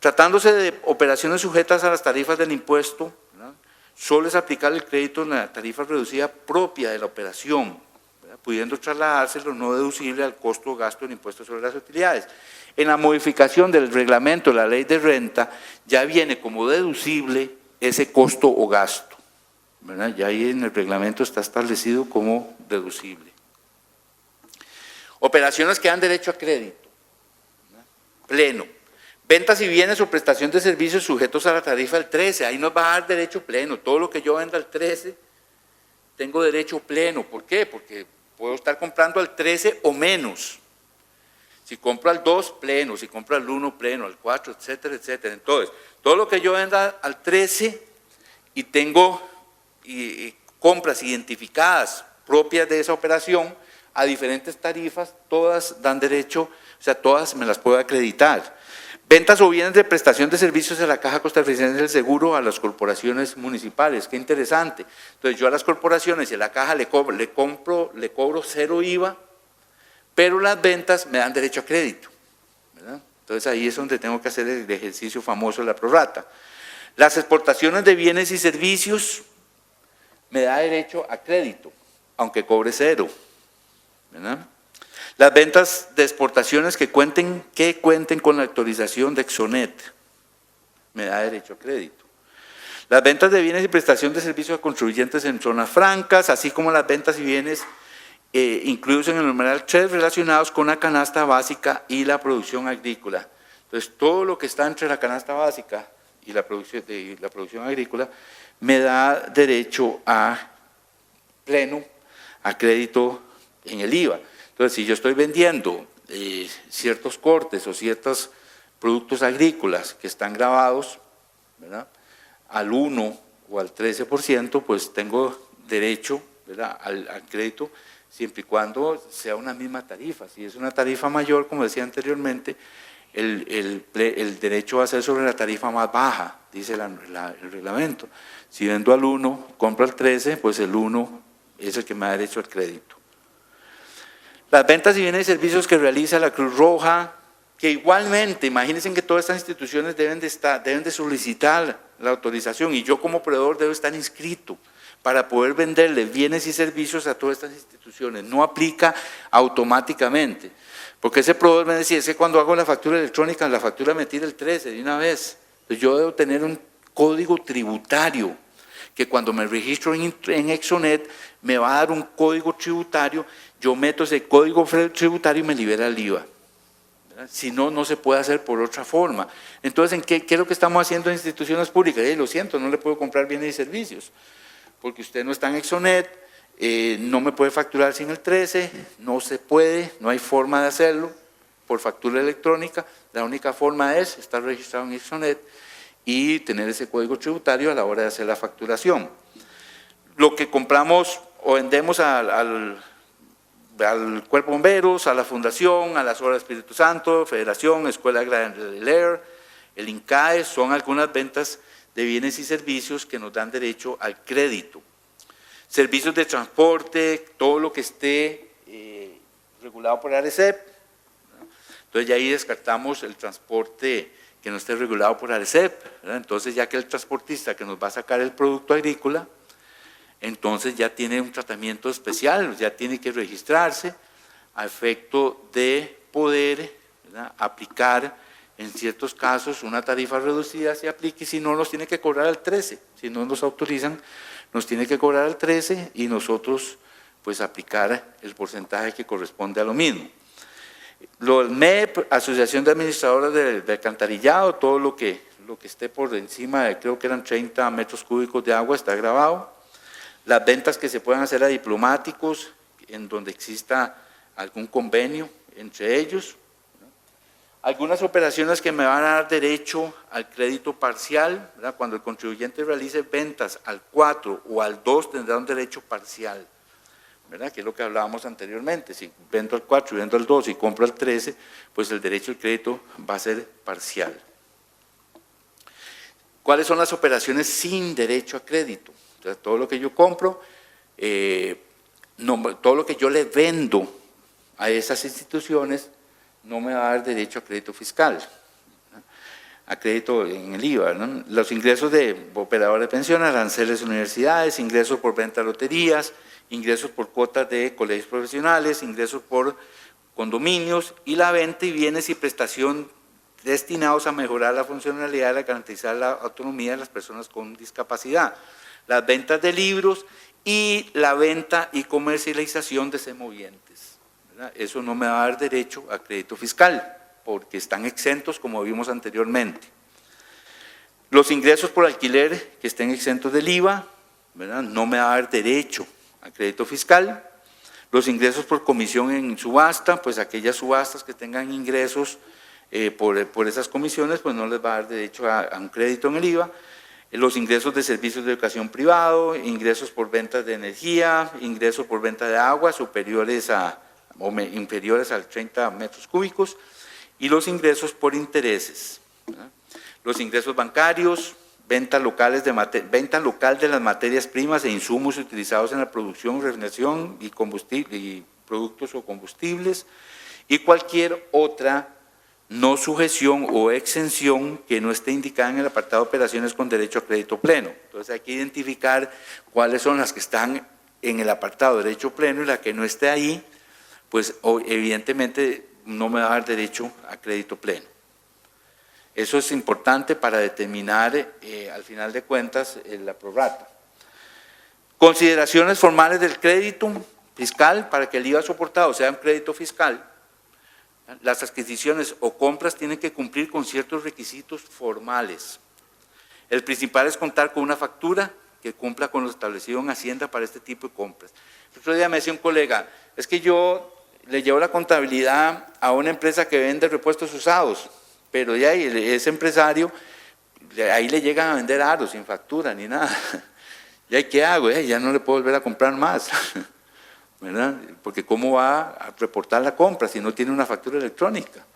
Tratándose de operaciones sujetas a las tarifas del impuesto, ¿verdad? Solo es aplicar el crédito en la tarifa reducida propia de la operación, ¿verdad? Pudiendo trasladarse lo no deducible al costo o gasto del impuesto sobre las utilidades. En la modificación del reglamento de la ley de renta ya viene como deducible ese costo o gasto, ¿verdad? Ya ahí en el reglamento está establecido como deducible. Operaciones que dan derecho a crédito, ¿verdad? Pleno. Ventas y bienes o prestación de servicios sujetos a la tarifa del 13, ahí nos va a dar derecho pleno. Todo lo que yo venda al 13, tengo derecho pleno. ¿Por qué? Porque puedo estar comprando al 13 o menos. Si compro al 2, pleno. Si compro al 1, pleno. Al 4, etcétera, etcétera. Entonces, todo lo que yo venda al 13 y tengo compras identificadas propias de esa operación a diferentes tarifas, todas dan derecho, o sea, todas me las puedo acreditar. Ventas o bienes de prestación de servicios a la Caja Costarricense del Seguro a las corporaciones municipales, qué interesante. Entonces yo a las corporaciones y a la Caja le cobro 0 IVA, pero las ventas me dan derecho a crédito, ¿verdad? Entonces ahí es donde tengo que hacer el ejercicio famoso de la prorrata. Las exportaciones de bienes y servicios me da derecho a crédito, aunque cobre 0, ¿verdad? Las ventas de exportaciones que cuenten con la autorización de Exonet, me da derecho a crédito. Las ventas de bienes y prestación de servicios a contribuyentes en zonas francas, así como las ventas y bienes incluidos en el numeral 3 relacionados con la canasta básica y la producción agrícola. Entonces, todo lo que está entre la canasta básica y la producción agrícola me da derecho a pleno, a crédito en el IVA. Entonces, si yo estoy vendiendo ciertos cortes o ciertos productos agrícolas que están grabados, ¿verdad?, al 1 o al 13%, pues tengo derecho, ¿verdad?, al crédito siempre y cuando sea una misma tarifa. Si es una tarifa mayor, como decía anteriormente, el derecho va a ser sobre la tarifa más baja, dice el reglamento. Si vendo al 1, compro al 13, pues el 1 es el que me da derecho al crédito. Las ventas y bienes y servicios que realiza la Cruz Roja, que igualmente, imagínense que todas estas instituciones deben de solicitar la autorización, y yo como proveedor debo estar inscrito para poder venderle bienes y servicios a todas estas instituciones. No aplica automáticamente, porque ese proveedor me decía, es que cuando hago la factura electrónica, la factura me tira el 13 de una vez. Entonces yo debo tener un código tributario, que cuando me registro en Exonet me va a dar un código tributario, yo meto ese código tributario y me libera el IVA. Si no, no se puede hacer por otra forma. Entonces, ¿qué es lo que estamos haciendo en instituciones públicas? Lo siento, no le puedo comprar bienes y servicios, porque usted no está en Exonet, no me puede facturar sin el 13, no se puede, no hay forma de hacerlo por factura electrónica. La única forma es estar registrado en Exonet y tener ese código tributario a la hora de hacer la facturación. Lo que compramos o vendemos al Cuerpo de Bomberos, a la Fundación, a las Obras Espíritu Santo, Federación, Escuela Grande de Leer, el INCAE, son algunas ventas de bienes y servicios que nos dan derecho al crédito. Servicios de transporte, todo lo que esté regulado por ARECEP. Entonces ya ahí descartamos el transporte que no esté regulado por ARECEP, ¿verdad? Entonces ya que el transportista que nos va a sacar el producto agrícola, entonces ya tiene un tratamiento especial, ya tiene que registrarse a efecto de poder, ¿verdad?, aplicar en ciertos casos una tarifa reducida, se aplique, y si no nos tiene que cobrar al 13, si no nos autorizan nos tiene que cobrar al 13 y nosotros pues aplicar el porcentaje que corresponde a lo mismo. Los MEP, Asociación de Administradoras de Alcantarillado, todo lo que esté por encima de, creo que eran 30 metros cúbicos de agua, está grabado. Las ventas que se puedan hacer a diplomáticos, en donde exista algún convenio entre ellos. Algunas operaciones que me van a dar derecho al crédito parcial, ¿verdad? Cuando el contribuyente realice ventas al 4 o al 2 tendrá un derecho parcial, ¿verdad?, que es lo que hablábamos anteriormente. Si vendo al 4 y vendo al 2 y compro al 13, pues el derecho al crédito va a ser parcial. ¿Cuáles son las operaciones sin derecho a crédito? Entonces, todo lo que yo compro, todo lo que yo le vendo a esas instituciones no me va a dar derecho a crédito fiscal, ¿no?, a crédito en el IVA, ¿no? Los ingresos de operadores de pensión, aranceles de universidades, ingresos por venta de loterías, ingresos por cuotas de colegios profesionales, ingresos por condominios y la venta y bienes y prestación destinados a mejorar la funcionalidad y a garantizar la autonomía de las personas con discapacidad. Las ventas de libros y la venta y comercialización de semovientes, ¿verdad? Eso no me va a dar derecho a crédito fiscal, porque están exentos como vimos anteriormente. Los ingresos por alquiler que estén exentos del IVA, ¿verdad?, no me va a dar derecho a crédito fiscal. Los ingresos por comisión en subasta, pues aquellas subastas que tengan ingresos por esas comisiones, pues no les va a dar derecho a un crédito en el IVA. Los ingresos de servicios de educación privado, ingresos por ventas de energía, ingresos por venta de agua superiores o inferiores a 30 metros cúbicos, y los ingresos por intereses, ¿verdad? Los ingresos bancarios, venta local de las materias primas e insumos utilizados en la producción, refinación y productos o combustibles, y cualquier otra no sujeción o exención que no esté indicada en el apartado de operaciones con derecho a crédito pleno. Entonces hay que identificar cuáles son las que están en el apartado de derecho pleno, y la que no esté ahí, pues evidentemente no me va a dar derecho a crédito pleno. Eso es importante para determinar al final de cuentas la prorrata. Consideraciones formales del crédito fiscal para que el IVA soportado sea un crédito fiscal. Las adquisiciones o compras tienen que cumplir con ciertos requisitos formales. El principal es contar con una factura que cumpla con lo establecido en Hacienda para este tipo de compras. El otro día me decía un colega, es que yo le llevo la contabilidad a una empresa que vende repuestos usados, pero ya ese empresario, ahí le llegan a vender aros sin factura ni nada. ¿Ya qué hago? Ya no le puedo volver a comprar más. ¿verdad? Porque ¿cómo va a reportar la compra si no tiene una factura electrónica?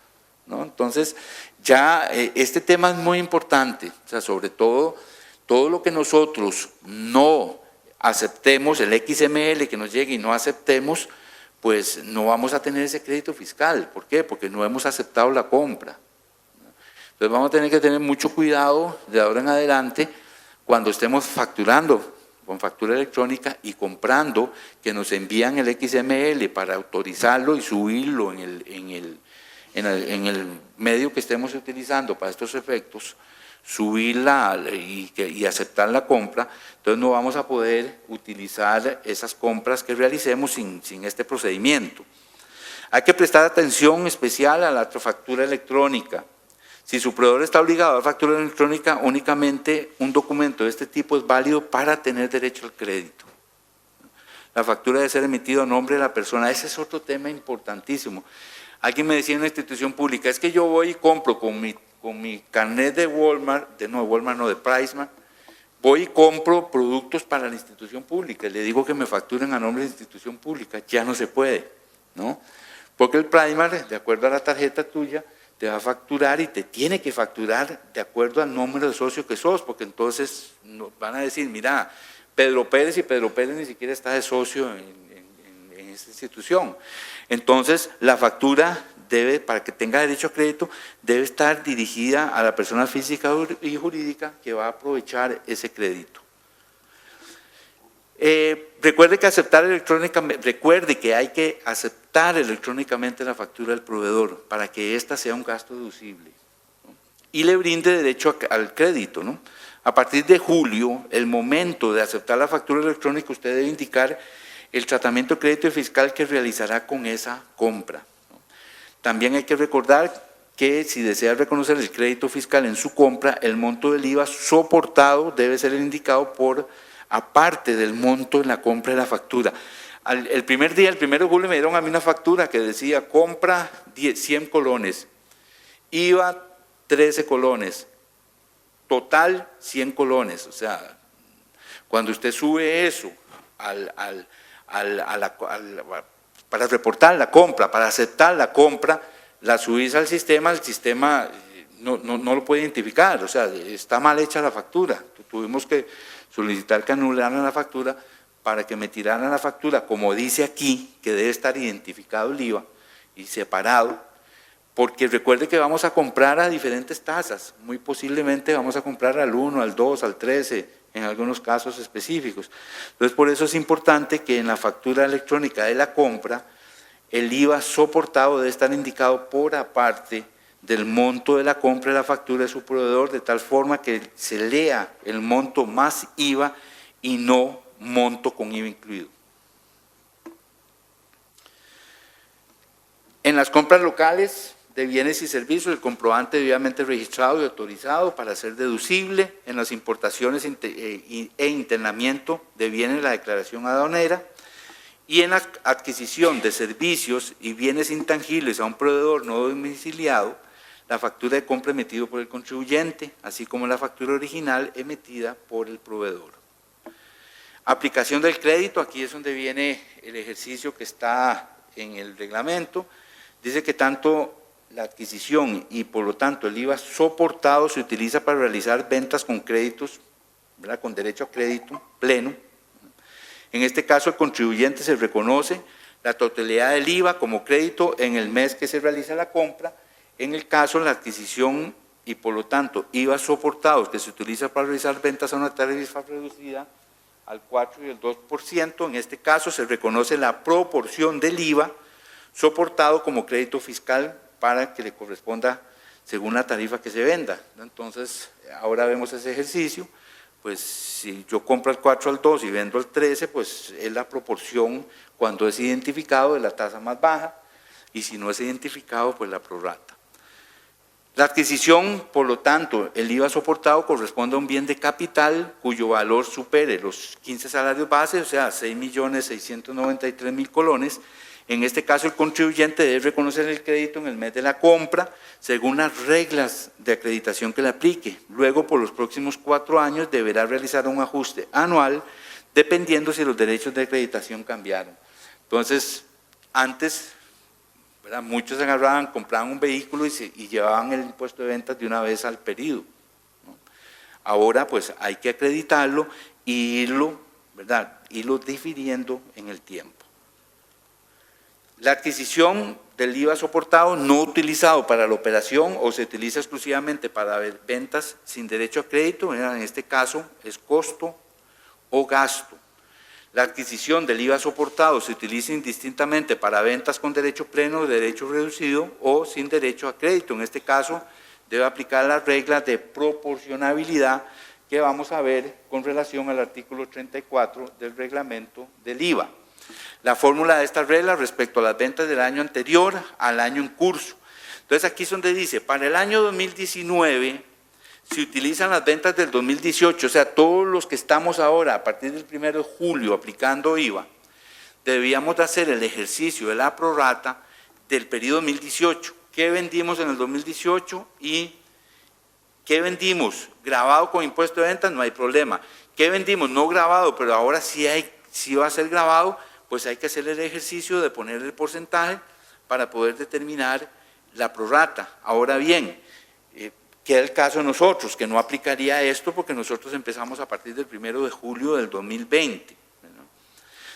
¿No? Entonces, ya este tema es muy importante, o sea, sobre todo lo que nosotros no aceptemos, el XML que nos llegue y no aceptemos, pues no vamos a tener ese crédito fiscal. ¿Por qué? Porque no hemos aceptado la compra. Entonces vamos a tener que tener mucho cuidado de ahora en adelante cuando estemos facturando con factura electrónica y comprando, que nos envían el XML para autorizarlo y subirlo en el medio que estemos utilizando para estos efectos, subirla y aceptar la compra. Entonces no vamos a poder utilizar esas compras que realicemos sin este procedimiento. Hay que prestar atención especial a la factura electrónica. Si su proveedor está obligado a dar factura electrónica, únicamente un documento de este tipo es válido para tener derecho al crédito. La factura debe ser emitida a nombre de la persona. Ese es otro tema importantísimo. Alguien me decía en una institución pública, es que yo voy y compro con mi carnet de Walmart, de PriceMart, voy y compro productos para la institución pública. Le digo que me facturen a nombre de la institución pública. Ya no se puede, ¿no? Porque el PriceMart, de acuerdo a la tarjeta tuya, te va a facturar y te tiene que facturar de acuerdo al número de socio que sos, porque entonces van a decir, mira, Pedro Pérez, y Pedro Pérez ni siquiera está de socio en esta institución. Entonces, la factura debe, para que tenga derecho a crédito, debe estar dirigida a la persona física y jurídica que va a aprovechar ese crédito. Recuerde que hay que aceptar electrónicamente la factura del proveedor para que ésta sea un gasto deducible, ¿no? Y le brinde derecho al crédito, ¿no? A partir de julio, el momento de aceptar la factura electrónica, usted debe indicar el tratamiento de crédito fiscal que realizará con esa compra, ¿no? También hay que recordar que si desea reconocer el crédito fiscal en su compra, el monto del IVA soportado debe ser indicado aparte del monto en la compra de la factura. El primer día, el 1 de julio, me dieron a mí una factura que decía compra 100 colones, IVA 13 colones, total 100 colones. O sea, cuando usted sube eso para reportar la compra, para aceptar la compra, la subís al sistema, el sistema no lo puede identificar, o sea, está mal hecha la factura. Tuvimos que solicitar que anularan la factura para que me tiraran la factura, como dice aquí, que debe estar identificado el IVA y separado, porque recuerde que vamos a comprar a diferentes tasas, muy posiblemente vamos a comprar al 1, al 2, al 13, en algunos casos específicos. Entonces, por eso es importante que en la factura electrónica de la compra, el IVA soportado debe estar indicado por aparte del monto de la compra de la factura de su proveedor, de tal forma que se lea el monto más IVA y no monto con IVA incluido. En las compras locales de bienes y servicios, el comprobante debidamente registrado y autorizado para ser deducible. En las importaciones e internamiento de bienes, la declaración aduanera. Y en la adquisición de servicios y bienes intangibles a un proveedor no domiciliado, la factura de compra emitida por el contribuyente, así como la factura original emitida por el proveedor. Aplicación del crédito, aquí es donde viene el ejercicio que está en el reglamento. Dice que tanto la adquisición y por lo tanto el IVA soportado se utiliza para realizar ventas con créditos, ¿verdad?, con derecho a crédito pleno. En este caso, el contribuyente se reconoce la totalidad del IVA como crédito en el mes que se realiza la compra. En el caso de la adquisición y por lo tanto IVA soportados que se utiliza para realizar ventas a una tarifa reducida al 4 y el 2%, en este caso se reconoce la proporción del IVA soportado como crédito fiscal para que le corresponda según la tarifa que se venda. Entonces, ahora vemos ese ejercicio. Pues si yo compro al 4 al 2 y vendo al 13, pues es la proporción cuando es identificado de la tasa más baja, y si no es identificado, pues la prorrata. La adquisición, por lo tanto, el IVA soportado corresponde a un bien de capital cuyo valor supere los 15 salarios base, o sea, 6.693.000 colones. En este caso, el contribuyente debe reconocer el crédito en el mes de la compra según las reglas de acreditación que le aplique. Luego, por los próximos 4 años, deberá realizar un ajuste anual dependiendo si los derechos de acreditación cambiaron. Entonces, antes, ¿verdad?, muchos agarraban, compraban un vehículo y llevaban el impuesto de ventas de una vez al periodo, ¿no? Ahora, pues, hay que acreditarlo y irlo, ¿verdad?, irlo difiriendo en el tiempo. La adquisición del IVA soportado no utilizado para la operación o se utiliza exclusivamente para ventas sin derecho a crédito, en este caso es costo o gasto. La adquisición del IVA soportado se utiliza indistintamente para ventas con derecho pleno, derecho reducido o sin derecho a crédito. En este caso debe aplicar las reglas de proporcionabilidad que vamos a ver con relación al artículo 34 del reglamento del IVA. La fórmula de estas reglas respecto a las ventas del año anterior al año en curso. Entonces aquí es donde dice, para el año 2019 se utilizan las ventas del 2018, o sea, todos los que estamos ahora a partir del 1 de julio aplicando IVA, debíamos de hacer el ejercicio de la prorrata del periodo 2018. ¿Qué vendimos en el 2018 y qué vendimos grabado con impuesto de ventas? No hay problema. ¿Qué vendimos no grabado, pero ahora sí va a ser grabado? Pues hay que hacer el ejercicio de poner el porcentaje para poder determinar la prorrata. Ahora bien, queda el caso de nosotros, que no aplicaría esto porque nosotros empezamos a partir del 1 de julio del 2020. ¿No?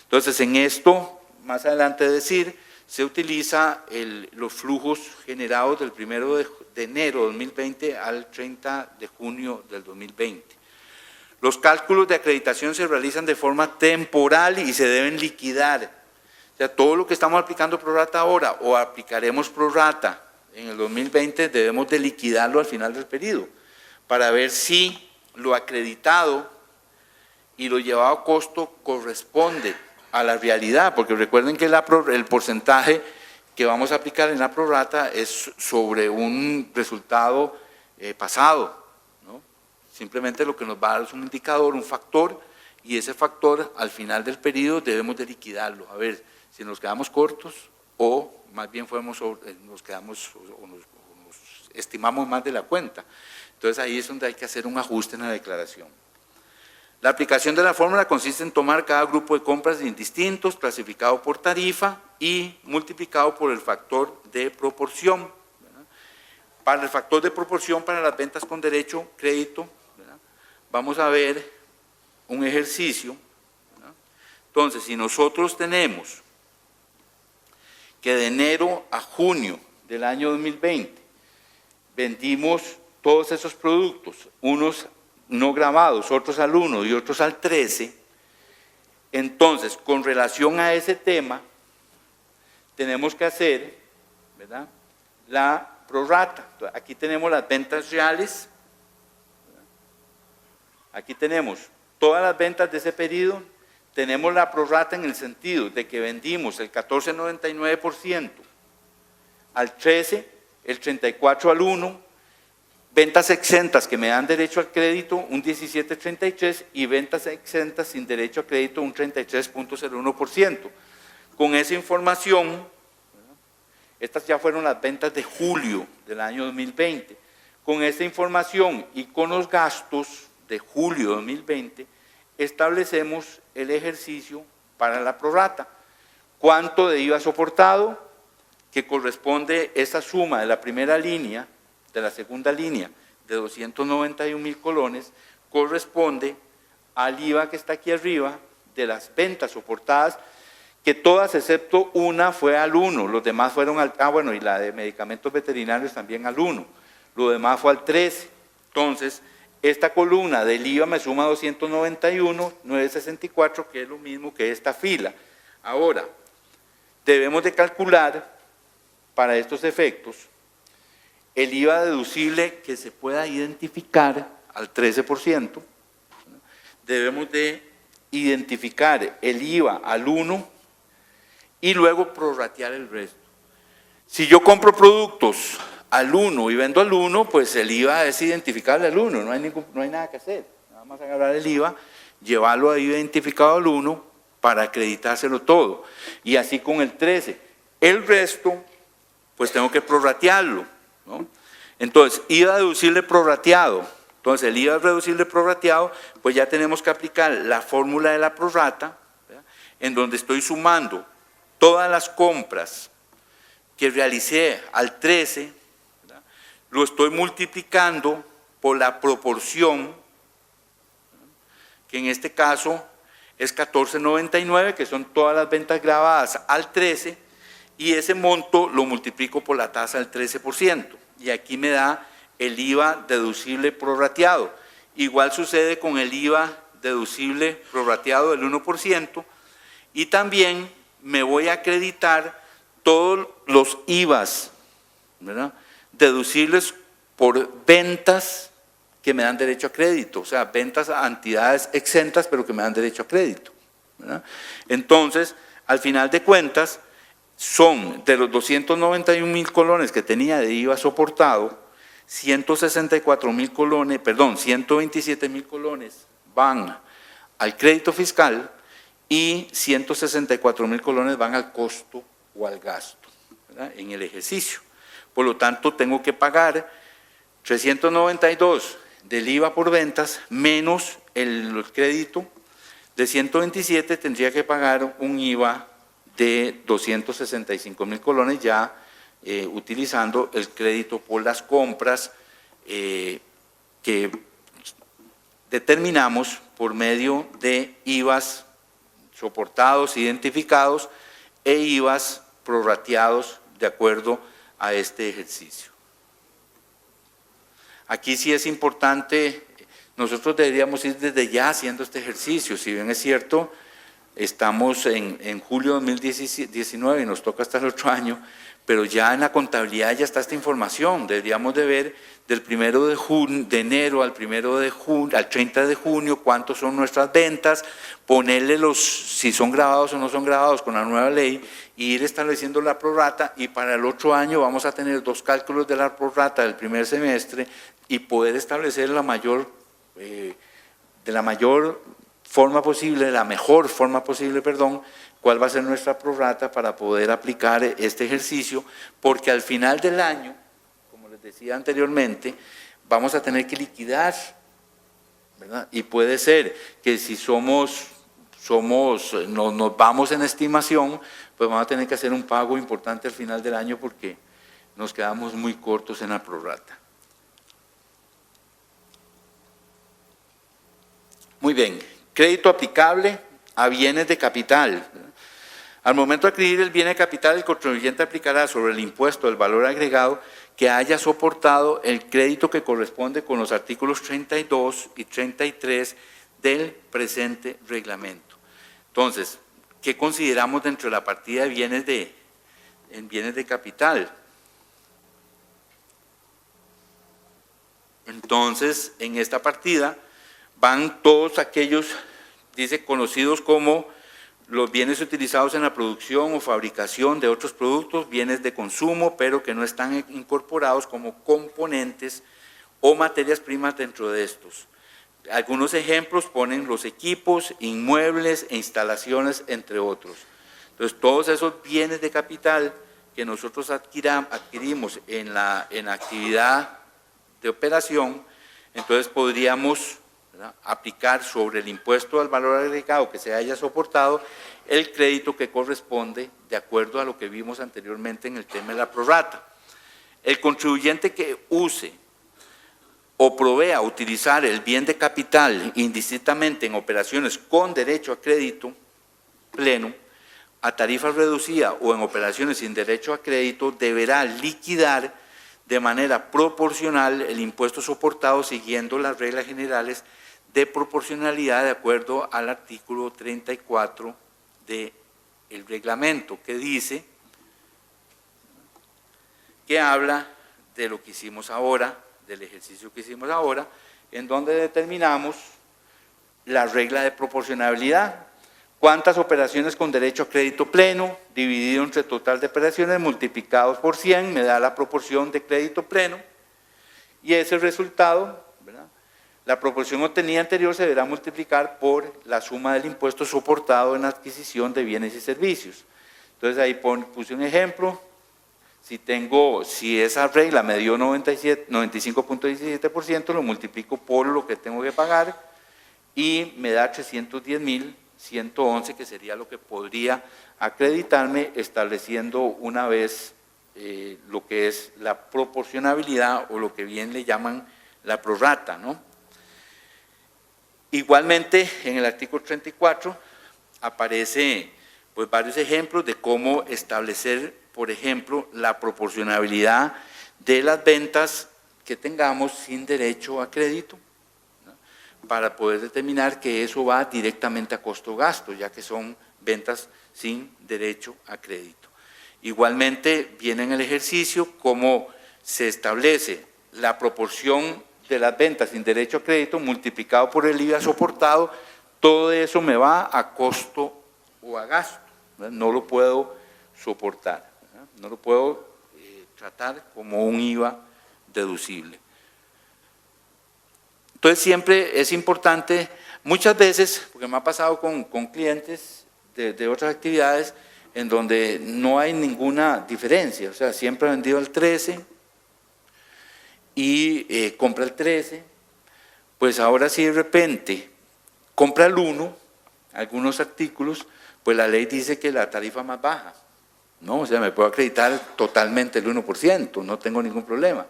Entonces, en esto, más adelante decir, se utiliza los flujos generados del 1 de enero de 2020 al 30 de junio del 2020. Los cálculos de acreditación se realizan de forma temporal y se deben liquidar. O sea, todo lo que estamos aplicando prorrata ahora o aplicaremos prorrata en el 2020 debemos de liquidarlo al final del periodo para ver si lo acreditado y lo llevado a costo corresponde a la realidad, porque recuerden que el porcentaje que vamos a aplicar en la prorrata es sobre un resultado pasado. Simplemente lo que nos va a dar es un indicador, un factor, y ese factor al final del periodo debemos de liquidarlo, a ver si nos quedamos cortos o más bien nos quedamos o nos estimamos más de la cuenta. Entonces ahí es donde hay que hacer un ajuste en la declaración. La aplicación de la fórmula consiste en tomar cada grupo de compras indistintos, clasificado por tarifa y multiplicado por el factor de proporción. ¿Verdad? Para el factor de proporción para las ventas con derecho crédito, vamos a ver un ejercicio, ¿verdad? Entonces, si nosotros tenemos que de enero a junio del año 2020 vendimos todos esos productos, unos no grabados, otros al 1 y otros al 13, entonces, con relación a ese tema, tenemos que hacer, ¿verdad?, la prorrata. Aquí tenemos las ventas reales. Aquí tenemos todas las ventas de ese periodo, tenemos la prorrata en el sentido de que vendimos el 14,99% al 13, el 34% al 1, ventas exentas que me dan derecho al crédito un 17,33% y ventas exentas sin derecho a crédito un 33,01%. Con esa información, estas ya fueron las ventas de julio del año 2020, con esa información y con los gastos de julio de 2020, establecemos el ejercicio para la prorrata. ¿Cuánto de IVA soportado? Que corresponde esa suma de la primera línea, de la segunda línea, de 291,000 colones, corresponde al IVA que está aquí arriba, de las ventas soportadas, que todas excepto una fue al 1, los demás fueron al, bueno, y la de medicamentos veterinarios también al 1, lo demás fue al 13, entonces, esta columna del IVA me suma 291,964, que es lo mismo que esta fila. Ahora, debemos de calcular para estos efectos el IVA deducible que se pueda identificar al 13%. Debemos de identificar el IVA al 1 y luego prorratear el resto. Si yo compro productos al 1 y vendo al 1, pues el IVA es identificable al 1, no hay nada que hacer. Nada más agarrar el IVA, llevarlo ahí identificado al 1 para acreditárselo todo. Y así con el 13. El resto, pues tengo que prorratearlo, ¿no? Entonces, IVA deducible prorrateado. Entonces, el IVA deducible prorrateado, pues ya tenemos que aplicar la fórmula de la prorrata, ¿verdad?, en donde estoy sumando todas las compras que realicé al 13, ¿verdad?, lo estoy multiplicando por la proporción, que en este caso es 14.99, que son todas las ventas grabadas al 13, y ese monto lo multiplico por la tasa del 13%, y aquí me da el IVA deducible prorrateado. Igual sucede con el IVA deducible prorrateado del 1%, y también me voy a acreditar todos los IVAs, ¿verdad?, deducibles por ventas que me dan derecho a crédito, o sea, ventas a entidades exentas pero que me dan derecho a crédito, ¿verdad? Entonces, al final de cuentas, son de los 291.000 colones que tenía de IVA soportado, 164.000 colones, perdón, 127.000 colones van al crédito fiscal y 164.000 colones van al costo o al gasto, ¿verdad?, en el ejercicio. Por lo tanto, tengo que pagar 392 del IVA por ventas menos el crédito de 127, tendría que pagar un IVA de 265.000 colones ya utilizando el crédito por las compras que determinamos por medio de IVAs soportados, identificados e IVAs prorrateados de acuerdo a este ejercicio. Aquí sí es importante, nosotros deberíamos ir desde ya haciendo este ejercicio, si bien es cierto, estamos en julio de 2019 y nos toca hasta el otro año, pero ya en la contabilidad ya está esta información, deberíamos de ver del 1 de enero al 30 de junio cuántos son nuestras ventas, ponerle si son grabados o no son grabados con la nueva ley, y ir estableciendo la prorrata, y para el otro año vamos a tener 2 cálculos de la prorrata del primer semestre y poder establecer de la mejor forma posible, cuál va a ser nuestra prorrata para poder aplicar este ejercicio, porque al final del año, como les decía anteriormente, vamos a tener que liquidar, ¿verdad? Y puede ser que si nos vamos en estimación, pues vamos a tener que hacer un pago importante al final del año porque nos quedamos muy cortos en la prorrata. Muy bien, crédito aplicable a bienes de capital. Al momento de adquirir el bien de capital, el contribuyente aplicará sobre el impuesto del valor agregado que haya soportado el crédito que corresponde con los artículos 32 y 33 del presente reglamento. Entonces, ¿qué consideramos dentro de la partida de bienes de capital? Entonces, en esta partida van todos aquellos, dice, conocidos como los bienes utilizados en la producción o fabricación de otros productos, bienes de consumo, pero que no están incorporados como componentes o materias primas dentro de estos. Algunos ejemplos ponen los equipos, inmuebles e instalaciones, entre otros. Entonces, todos esos bienes de capital que nosotros adquirimos en la actividad de operación, entonces podríamos, ¿verdad?, aplicar sobre el impuesto al valor agregado que se haya soportado el crédito que corresponde de acuerdo a lo que vimos anteriormente en el tema de la prorrata. El contribuyente que use o provea utilizar el bien de capital indistintamente en operaciones con derecho a crédito pleno, a tarifa reducida o en operaciones sin derecho a crédito, deberá liquidar de manera proporcional el impuesto soportado siguiendo las reglas generales de proporcionalidad de acuerdo al artículo 34 del reglamento, que dice, que habla de lo que hicimos ahora, del ejercicio que hicimos ahora, en donde determinamos la regla de proporcionalidad. ¿Cuántas operaciones con derecho a crédito pleno dividido entre total de operaciones multiplicados por 100 me da la proporción de crédito pleno? Y ese resultado, ¿verdad?, la proporción obtenida anterior se deberá multiplicar por la suma del impuesto soportado en la adquisición de bienes y servicios. Entonces ahí puse un ejemplo. Si esa regla me dio 95.17%, lo multiplico por lo que tengo que pagar y me da 310.000 111, que sería lo que podría acreditarme, estableciendo una vez lo que es la proporcionabilidad o lo que bien le llaman la prorrata, ¿no? Igualmente, en el artículo 34 aparece pues, varios ejemplos de cómo establecer, por ejemplo, la proporcionabilidad de las ventas que tengamos sin derecho a crédito, ¿no? Para poder determinar que eso va directamente a costo-gasto, ya que son ventas sin derecho a crédito. Igualmente, viene en el ejercicio cómo se establece la proporción de las ventas sin derecho a crédito multiplicado por el IVA soportado. Todo eso me va a costo o a gasto, ¿verdad? No lo puedo soportar, ¿verdad? No lo puedo tratar como un IVA deducible. Entonces siempre es importante, muchas veces, porque me ha pasado con clientes de otras actividades, en donde no hay ninguna diferencia, o sea, siempre ha vendido el 13 y compra el 13, pues ahora sí de repente compra el 1, algunos artículos, pues la ley dice que la tarifa más baja, ¿no? O sea, me puedo acreditar totalmente el 1%, no tengo ningún problema.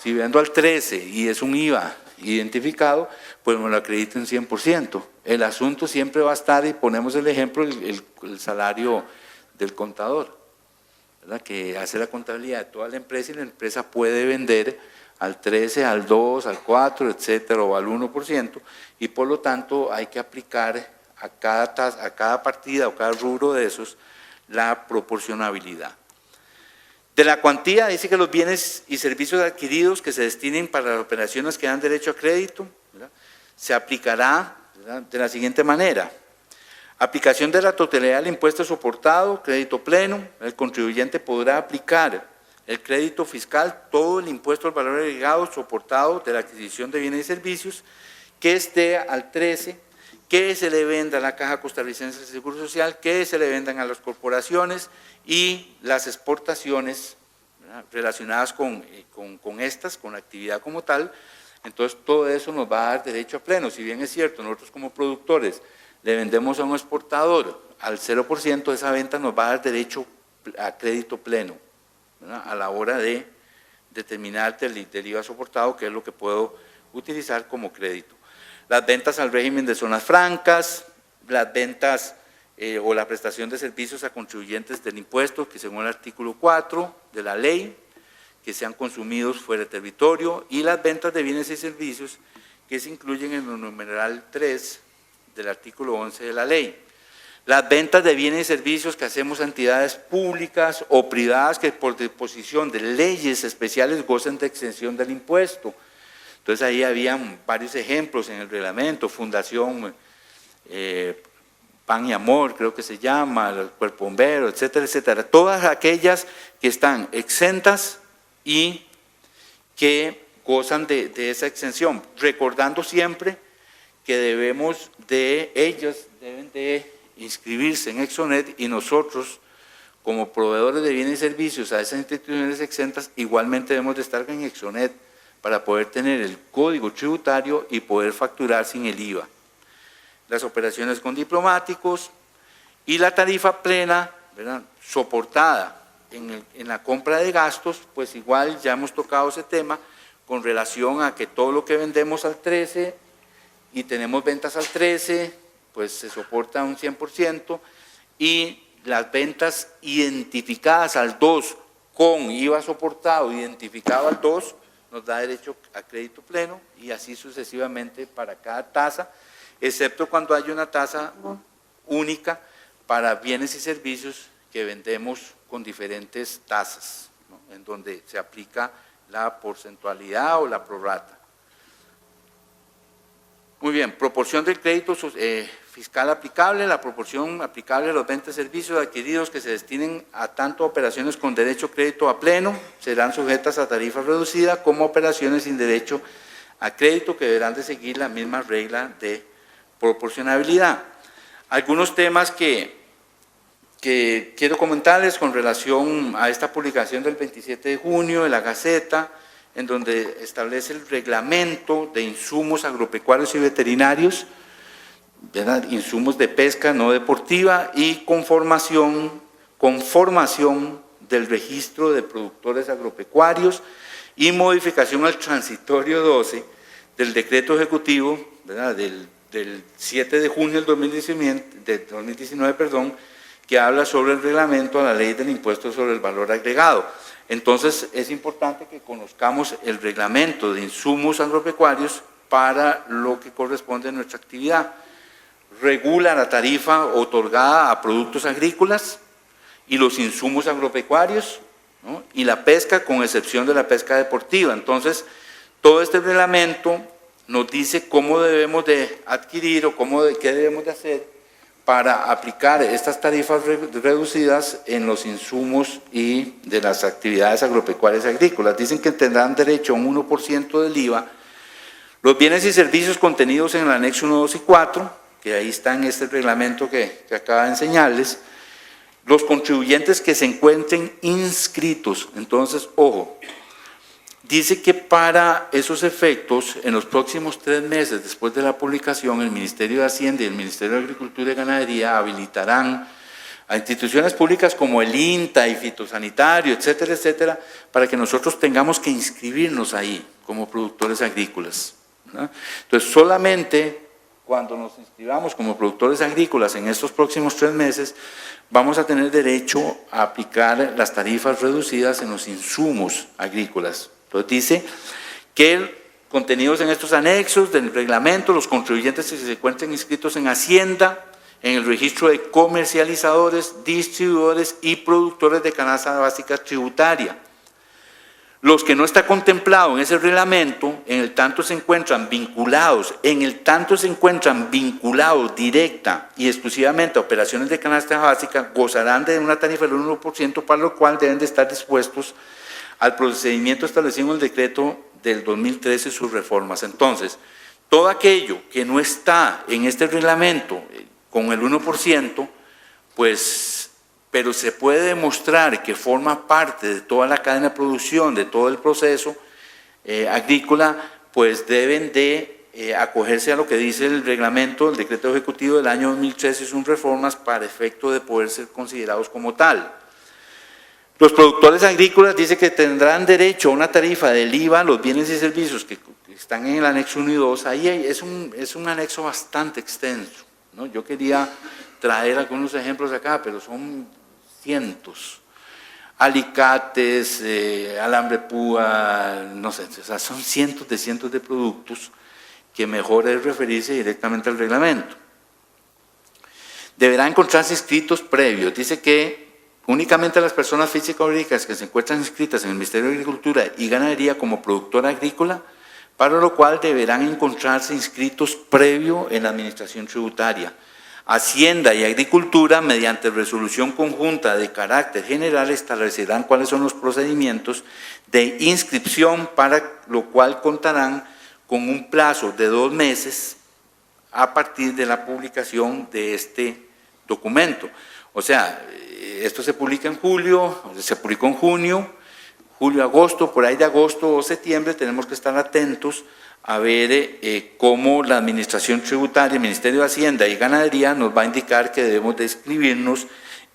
Si vendo al 13 y es un IVA identificado, pues me lo acredito en 100%. El asunto siempre va a estar, y ponemos el ejemplo, el salario del contador, ¿verdad? Que hace la contabilidad de toda la empresa y la empresa puede vender al 13, al 2, al 4, etcétera, o al 1%, y por lo tanto hay que aplicar a cada partida o cada rubro de esos la proporcionabilidad. De la cuantía, dice que los bienes y servicios adquiridos que se destinen para las operaciones que dan derecho a crédito, ¿verdad? Se aplicará, ¿verdad?, de la siguiente manera. Aplicación de la totalidad del impuesto soportado, crédito pleno. El contribuyente podrá aplicar el crédito fiscal, todo el impuesto al valor agregado soportado de la adquisición de bienes y servicios que esté al 13, que se le venda a la Caja Costarricense de Seguro Social, que se le vendan a las corporaciones y las exportaciones, ¿verdad?, relacionadas con la actividad como tal. Entonces todo eso nos va a dar derecho a pleno. Si bien es cierto, nosotros como productores le vendemos a un exportador al 0%, esa venta nos va a dar derecho a crédito pleno, ¿verdad?, a la hora de determinar del IVA soportado, que es lo que puedo utilizar como crédito. Las ventas al régimen de zonas francas, las ventas o la prestación de servicios a contribuyentes del impuesto, que según el artículo 4 de la ley, que sean consumidos fuera de territorio, y las ventas de bienes y servicios que se incluyen en el numeral 3 del artículo 11 de la ley. Las ventas de bienes y servicios que hacemos a entidades públicas o privadas que por disposición de leyes especiales gozan de exención del impuesto. Entonces ahí habían varios ejemplos en el reglamento, Fundación Pan y Amor, creo que se llama, el Cuerpo Bombero, etcétera, etcétera. Todas aquellas que están exentas y que gozan de esa exención, recordando siempre que ellos deben de inscribirse en Exonet, y nosotros como proveedores de bienes y servicios a esas instituciones exentas igualmente debemos de estar en Exonet para poder tener el código tributario y poder facturar sin el IVA. Las operaciones con diplomáticos y la tarifa plena, ¿verdad?, soportada en la compra de gastos, pues igual ya hemos tocado ese tema con relación a que todo lo que vendemos al 13 y tenemos ventas al 13, pues se soporta un 100%, y las ventas identificadas al 2 con IVA soportado identificado al 2 nos da derecho a crédito pleno, y así sucesivamente para cada tasa, excepto cuando hay una tasa única para bienes y servicios que vendemos con diferentes tasas, ¿no?, en donde se aplica la porcentualidad o la prorrata. Muy bien, proporción del crédito fiscal aplicable. La proporción aplicable a los ventas y servicios adquiridos que se destinen a tanto operaciones con derecho a crédito a pleno serán sujetas a tarifa reducida como operaciones sin derecho a crédito, que deberán de seguir la misma regla de proporcionabilidad. Algunos temas que quiero comentarles con relación a esta publicación del 27 de junio de la Gaceta, en donde establece el reglamento de insumos agropecuarios y veterinarios. ¿verdad?, insumos de pesca no deportiva y conformación del registro de productores agropecuarios y modificación al transitorio 12 del decreto ejecutivo, ¿verdad?, del 7 de junio del 2019, que habla sobre el reglamento a la ley del impuesto sobre el valor agregado. Entonces es importante que conozcamos el reglamento de insumos agropecuarios para lo que corresponde a nuestra actividad. Regula la tarifa otorgada a productos agrícolas y los insumos agropecuarios, ¿no?, y la pesca, con excepción de la pesca deportiva. Entonces, todo este reglamento nos dice cómo debemos de adquirir o qué debemos de hacer para aplicar estas tarifas reducidas en los insumos y de las actividades agropecuarias y agrícolas. Dicen que tendrán derecho a un 1% del IVA los bienes y servicios contenidos en el anexo 1, 2 y 4, que ahí está en este reglamento que acaba de enseñarles, los contribuyentes que se encuentren inscritos. Entonces, ojo, dice que para esos efectos, en los próximos 3 meses después de la publicación, el Ministerio de Hacienda y el Ministerio de Agricultura y Ganadería habilitarán a instituciones públicas como el INTA y fitosanitario, etcétera, etcétera, para que nosotros tengamos que inscribirnos ahí como productores agrícolas, ¿no? Entonces, solamente cuando nos inscribamos como productores agrícolas en estos próximos 3 meses, vamos a tener derecho a aplicar las tarifas reducidas en los insumos agrícolas. Entonces dice que contenidos en estos anexos del reglamento, los contribuyentes que se encuentren inscritos en Hacienda, en el registro de comercializadores, distribuidores y productores de canasta básica tributaria. Los que no está contemplado en ese reglamento, en el tanto se encuentran vinculados directa y exclusivamente a operaciones de canasta básica, gozarán de una tarifa del 1%, para lo cual deben de estar dispuestos al procedimiento establecido en el decreto del 2013 y sus reformas. Entonces, todo aquello que no está en este reglamento con el 1%, pues, pero se puede demostrar que forma parte de toda la cadena de producción, de todo el proceso agrícola, pues deben de acogerse a lo que dice el reglamento, el decreto ejecutivo del año 2013 y sus reformas, para efecto de poder ser considerados como tal. Los productores agrícolas dice que tendrán derecho a una tarifa del IVA, los bienes y servicios que están en el anexo 1 y 2, ahí es un anexo bastante extenso, ¿no? Yo quería traer algunos ejemplos acá, pero son cientos. Alicates, alambre púa, no sé, o sea, son cientos de productos que mejor es referirse directamente al reglamento. Deberán encontrarse inscritos previos. Dice que únicamente las personas físicas o jurídicas que se encuentran inscritas en el Ministerio de Agricultura y Ganadería como productora agrícola, para lo cual deberán encontrarse inscritos previo en la Administración Tributaria. Hacienda y Agricultura, mediante resolución conjunta de carácter general, establecerán cuáles son los procedimientos de inscripción, para lo cual contarán con un plazo de 2 meses a partir de la publicación de este documento. O sea, esto se publica en julio, se publicó en junio, julio, agosto, por ahí de agosto o septiembre tenemos que estar atentos a ver cómo la Administración Tributaria, el Ministerio de Hacienda y Ganadería nos va a indicar que debemos de inscribirnos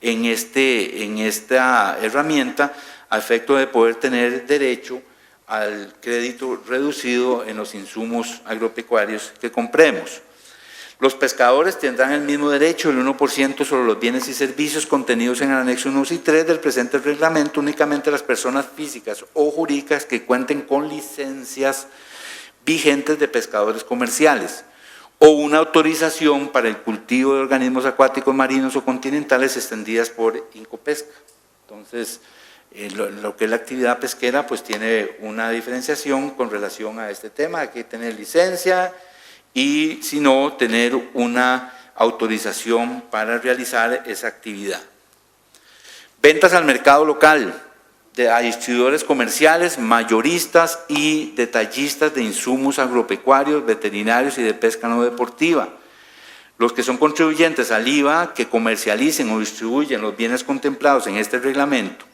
en esta herramienta a efecto de poder tener derecho al crédito reducido en los insumos agropecuarios que compremos. Los pescadores tendrán el mismo derecho, el 1% sobre los bienes y servicios contenidos en el anexo 1 y 3 del presente reglamento, únicamente las personas físicas o jurídicas que cuenten con licencias vigentes de pescadores comerciales o una autorización para el cultivo de organismos acuáticos, marinos o continentales extendidas por Incopesca. Entonces, lo que es la actividad pesquera pues tiene una diferenciación con relación a este tema. Hay que tener licencia y, si no, tener una autorización para realizar esa actividad. Ventas al mercado local, a distribuidores comerciales, mayoristas y detallistas de insumos agropecuarios, veterinarios y de pesca no deportiva. Los que son contribuyentes al IVA que comercialicen o distribuyen los bienes contemplados en este reglamento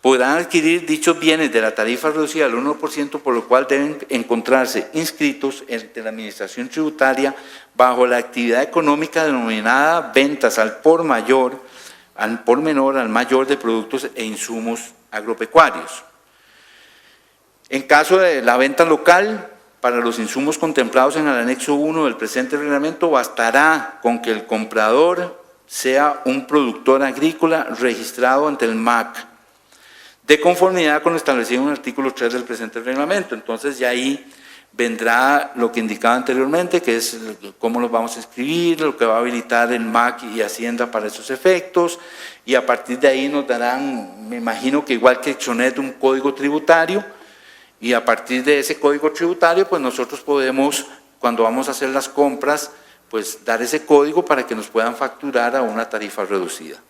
podrán adquirir dichos bienes de la tarifa reducida al 1%, por lo cual deben encontrarse inscritos ante la Administración Tributaria bajo la actividad económica denominada ventas al por menor, al mayor de productos e insumos agropecuarios. En caso de la venta local, para los insumos contemplados en el anexo 1 del presente reglamento, bastará con que el comprador sea un productor agrícola registrado ante el MAC, de conformidad con lo establecido en el artículo 3 del presente reglamento. Entonces ya ahí vendrá lo que indicaba anteriormente, que es cómo los vamos a inscribir, lo que va a habilitar el MAC y Hacienda para esos efectos, y a partir de ahí nos darán, me imagino que igual que Exonet, un código tributario, y a partir de ese código tributario, pues nosotros podemos, cuando vamos a hacer las compras, pues dar ese código para que nos puedan facturar a una tarifa reducida.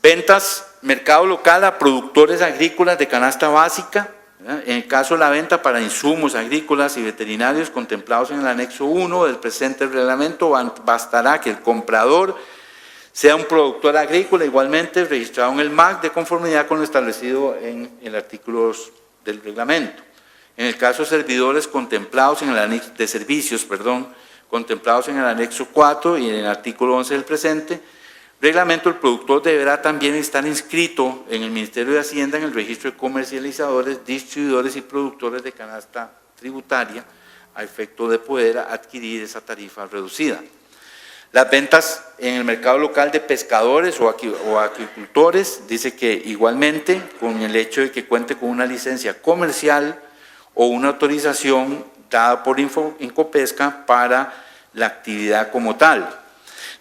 Ventas, mercado local a productores agrícolas de canasta básica. En el caso de la venta para insumos agrícolas y veterinarios contemplados en el anexo 1 del presente reglamento, bastará que el comprador sea un productor agrícola igualmente registrado en el MAC de conformidad con lo establecido en el artículo 2 del reglamento. En el caso de servidores contemplados en el anexo de servicios, contemplados en el anexo 4 y en el artículo 11 del presente reglamento, el productor deberá también estar inscrito en el Ministerio de Hacienda en el registro de comercializadores, distribuidores y productores de canasta tributaria a efecto de poder adquirir esa tarifa reducida. Las ventas en el mercado local de pescadores o acuicultores, dice que igualmente con el hecho de que cuente con una licencia comercial o una autorización dada por Incopesca para la actividad como tal.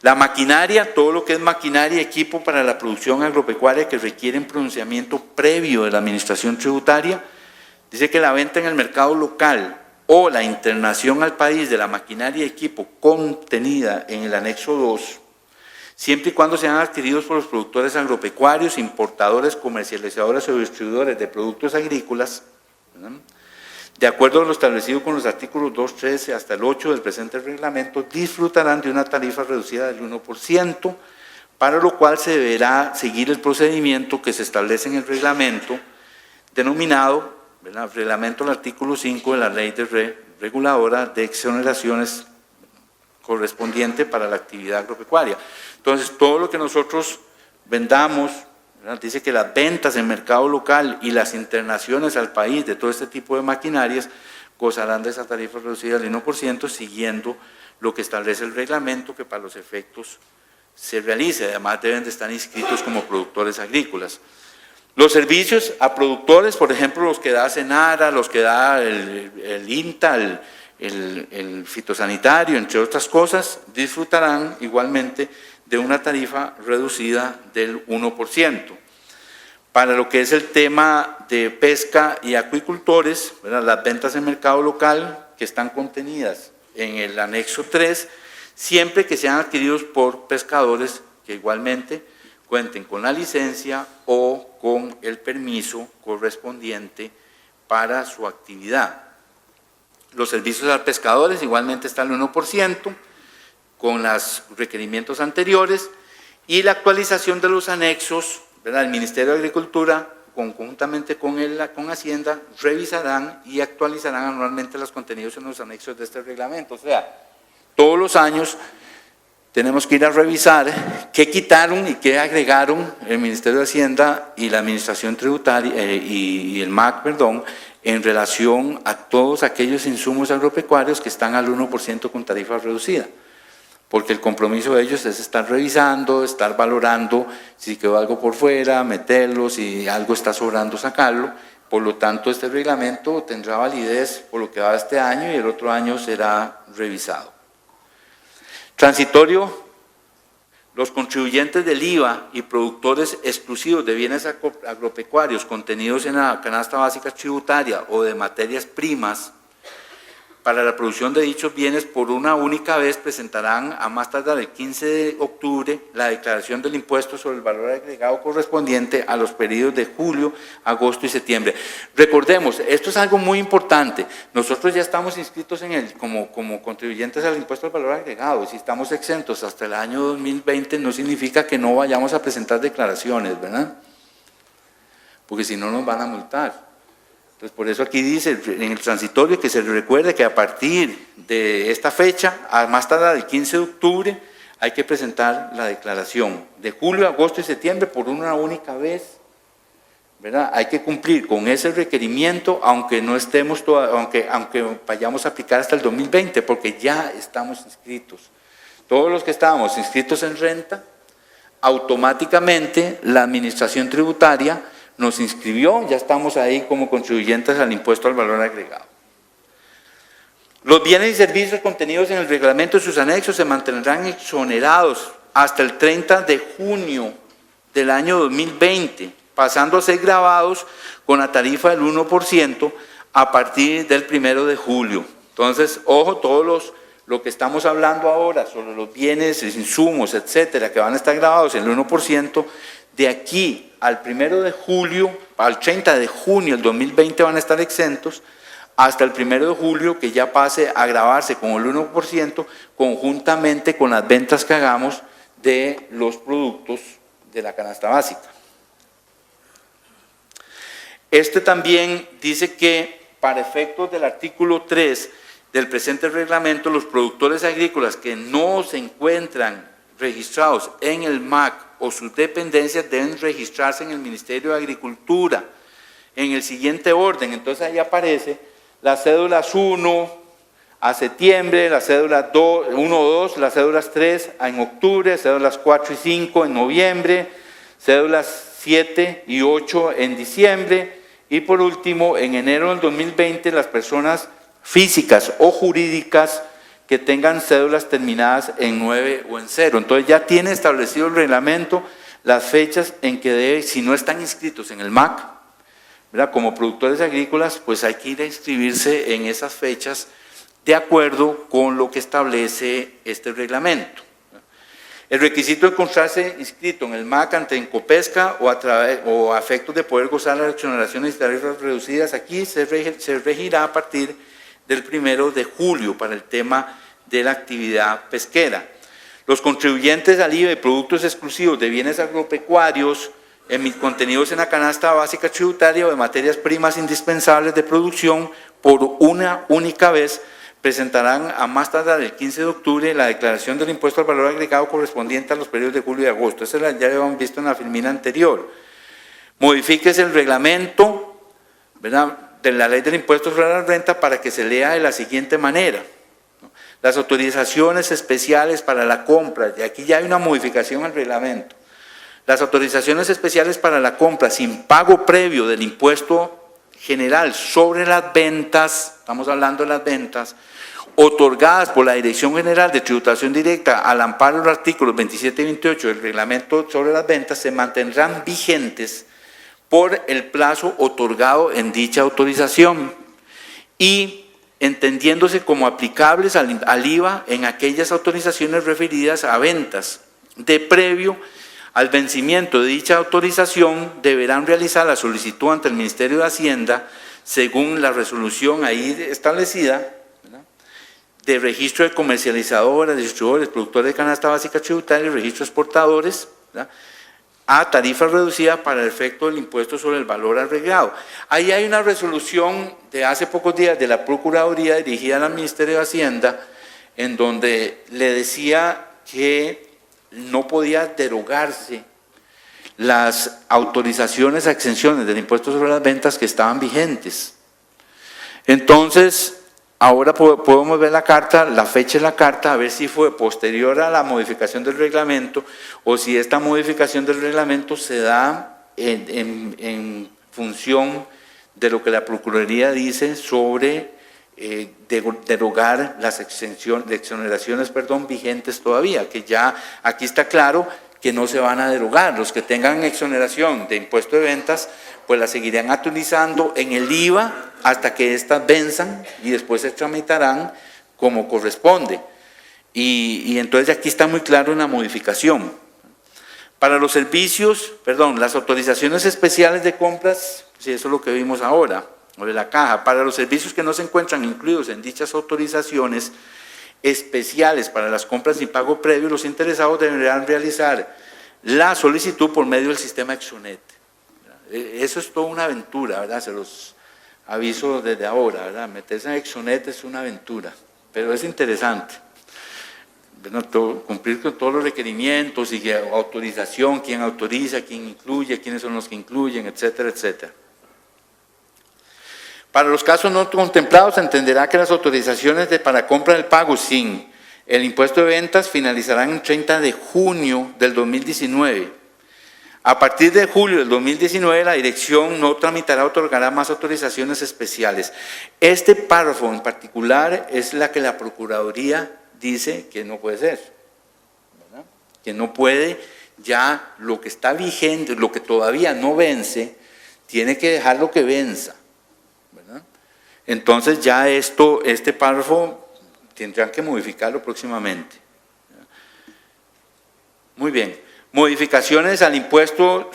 La maquinaria, todo lo que es maquinaria y equipo para la producción agropecuaria que requieren pronunciamiento previo de la Administración Tributaria, dice que la venta en el mercado local o la internación al país de la maquinaria y equipo contenida en el anexo 2, siempre y cuando sean adquiridos por los productores agropecuarios, importadores, comercializadores o distribuidores de productos agrícolas, ¿verdad?, de acuerdo a lo establecido con los artículos 2, 13 hasta el 8 del presente reglamento, disfrutarán de una tarifa reducida del 1%, para lo cual se deberá seguir el procedimiento que se establece en el reglamento, denominado, ¿verdad?, reglamento del artículo 5 de la ley reguladora de exoneraciones correspondiente para la actividad agropecuaria. Entonces, todo lo que nosotros vendamos, ¿verdad?, dice que las ventas en mercado local y las internaciones al país de todo este tipo de maquinarias gozarán de esa tarifa reducida del 1%, siguiendo lo que establece el reglamento que para los efectos se realice. Además deben de estar inscritos como productores agrícolas. Los servicios a productores, por ejemplo, los que da Senara, los que da el INTA, el fitosanitario, entre otras cosas, disfrutarán igualmente de una tarifa reducida del 1%. Para lo que es el tema de pesca y acuicultores, ¿verdad?, las ventas en mercado local que están contenidas en el anexo 3, siempre que sean adquiridos por pescadores que igualmente cuenten con la licencia o con el permiso correspondiente para su actividad. Los servicios a pescadores igualmente están al 1%, con los requerimientos anteriores, y la actualización de los anexos, ¿verdad?, el Ministerio de Agricultura, conjuntamente con Hacienda, revisarán y actualizarán anualmente los contenidos en los anexos de este reglamento. O sea, todos los años tenemos que ir a revisar qué quitaron y qué agregaron el Ministerio de Hacienda y la Administración Tributaria y el MAC, en relación a todos aquellos insumos agropecuarios que están al 1% con tarifa reducida. Porque el compromiso de ellos es estar revisando, estar valorando si quedó algo por fuera, meterlo, si algo está sobrando, sacarlo. Por lo tanto, este reglamento tendrá validez por lo que va este año y el otro año será revisado. Transitorio, los contribuyentes del IVA y productores exclusivos de bienes agropecuarios contenidos en la canasta básica tributaria o de materias primas para la producción de dichos bienes por una única vez presentarán a más tardar el 15 de octubre la declaración del impuesto sobre el valor agregado correspondiente a los periodos de julio, agosto y septiembre. Recordemos, esto es algo muy importante, nosotros ya estamos inscritos en como contribuyentes al impuesto al valor agregado, y si estamos exentos hasta el año 2020 no significa que no vayamos a presentar declaraciones, ¿verdad? Porque si no nos van a multar. Entonces, por eso aquí dice en el transitorio que se recuerde que a partir de esta fecha, a más tardar el 15 de octubre, hay que presentar la declaración de julio, agosto y septiembre por una única vez, ¿verdad? Hay que cumplir con ese requerimiento, aunque no estemos, aunque vayamos a aplicar hasta el 2020, porque ya estamos inscritos. Todos los que estábamos inscritos en renta, automáticamente la administración tributaria nos inscribió, ya estamos ahí como contribuyentes al impuesto al valor agregado. Los bienes y servicios contenidos en el reglamento y sus anexos se mantendrán exonerados hasta el 30 de junio del año 2020, pasando a ser grabados con la tarifa del 1% a partir del 1 de julio. Entonces, ojo, lo que estamos hablando ahora sobre los bienes, insumos, etcétera, que van a estar grabados en el 1%, de aquí al 1 de julio, al 30 de junio del 2020 van a estar exentos, hasta el 1 de julio que ya pase a grabarse con el 1% conjuntamente con las ventas que hagamos de los productos de la canasta básica. Este también dice que para efectos del artículo 3 del presente reglamento, los productores agrícolas que no se encuentran registrados en el MAC o sus dependencias deben registrarse en el Ministerio de Agricultura en el siguiente orden. Entonces ahí aparece las cédulas 1 a septiembre, las cédulas 1 o 2, las cédulas 3 en octubre, cédulas 4 y 5 en noviembre, cédulas 7 y 8 en diciembre y por último en enero del 2020 las personas físicas o jurídicas que tengan cédulas terminadas en 9 o en 0. Entonces ya tiene establecido el reglamento las fechas en que debe, si no están inscritos en el MAC, ¿verdad? Como productores agrícolas, pues hay que ir a inscribirse en esas fechas de acuerdo con lo que establece este reglamento. El requisito de encontrarse inscrito en el MAC ante Incopesca o a efectos de poder gozar las exoneraciones y tarifas reducidas, aquí se regirá a partir del 1 de julio para el tema de la actividad pesquera. Los contribuyentes al IVA de productos exclusivos de bienes agropecuarios contenidos en la canasta básica tributaria o de materias primas indispensables de producción por una única vez presentarán a más tardar el 15 de octubre la declaración del impuesto al valor agregado correspondiente a los periodos de julio y agosto. Eso ya lo habíamos visto en la filmina anterior. Modifíquese el reglamento, ¿verdad?, de la ley del impuesto sobre la renta para que se lea de la siguiente manera. Las autorizaciones especiales para la compra, y aquí ya hay una modificación al reglamento. Las autorizaciones especiales para la compra sin pago previo del impuesto general sobre las ventas, estamos hablando de las ventas, otorgadas por la Dirección General de Tributación Directa al amparo de los artículos 27 y 28 del reglamento sobre las ventas, se mantendrán vigentes por el plazo otorgado en dicha autorización y entendiéndose como aplicables al IVA en aquellas autorizaciones referidas a ventas. De previo al vencimiento de dicha autorización deberán realizar la solicitud ante el Ministerio de Hacienda según la resolución ahí establecida, ¿verdad?, de registro de comercializadoras, distribuidores, productores de canasta básica tributaria y registro de exportadores, ¿verdad?, a tarifa reducida para el efecto del impuesto sobre el valor agregado. Ahí hay una resolución de hace pocos días de la Procuraduría dirigida al Ministerio de Hacienda, en donde le decía que no podía derogarse las autorizaciones a exenciones del impuesto sobre las ventas que estaban vigentes. Entonces, ahora podemos ver la carta, la fecha de la carta, a ver si fue posterior a la modificación del reglamento o si esta modificación del reglamento se da en función de lo que la Procuraduría dice sobre derogar las exoneraciones vigentes todavía, que ya aquí está claro que no se van a derogar. Los que tengan exoneración de impuesto de ventas, pues la seguirán actualizando en el IVA hasta que éstas venzan y después se tramitarán como corresponde. Y entonces aquí está muy claro una modificación. Para los servicios, las autorizaciones especiales de compras, sí, eso es lo que vimos ahora, o de la caja. Para los servicios que no se encuentran incluidos en dichas autorizaciones especiales para las compras sin pago previo, los interesados deberán realizar la solicitud por medio del sistema Exonet. Eso es toda una aventura, ¿verdad? Se los aviso desde ahora, ¿verdad? Meterse en Exonet es una aventura, pero es interesante. Cumplir con todos los requerimientos y autorización, quién autoriza, quién incluye, quiénes son los que incluyen, etcétera, etcétera. Para los casos no contemplados, se entenderá que las autorizaciones para compra del pago sin el impuesto de ventas finalizarán el 30 de junio del 2019. A partir de julio del 2019, la dirección no tramitará o otorgará más autorizaciones especiales. Este párrafo en particular es la que la Procuraduría dice que no puede ser, ¿verdad? Que no puede, ya lo que está vigente, lo que todavía no vence, tiene que dejar lo que venza, ¿verdad? Entonces ya este párrafo tendrán que modificarlo próximamente. Muy bien, modificaciones al impuesto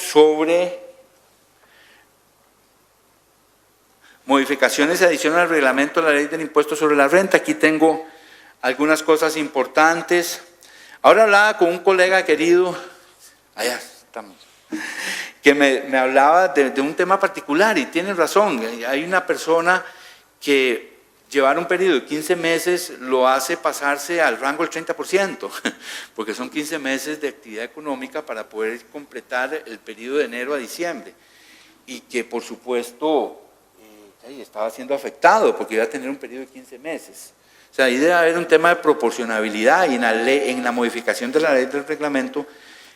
modificaciones adicionales al reglamento de la ley del impuesto sobre la renta. Aquí tengo algunas cosas importantes. Ahora hablaba con un colega querido, allá estamos, que me hablaba de un tema particular y tiene razón. Hay una persona que llevar un periodo de 15 meses lo hace pasarse al rango del 30%, porque son 15 meses de actividad económica para poder completar el periodo de enero a diciembre, y que por supuesto estaba siendo afectado porque iba a tener un periodo de 15 meses. O sea, ahí debe haber un tema de proporcionabilidad, y en la modificación de la ley del reglamento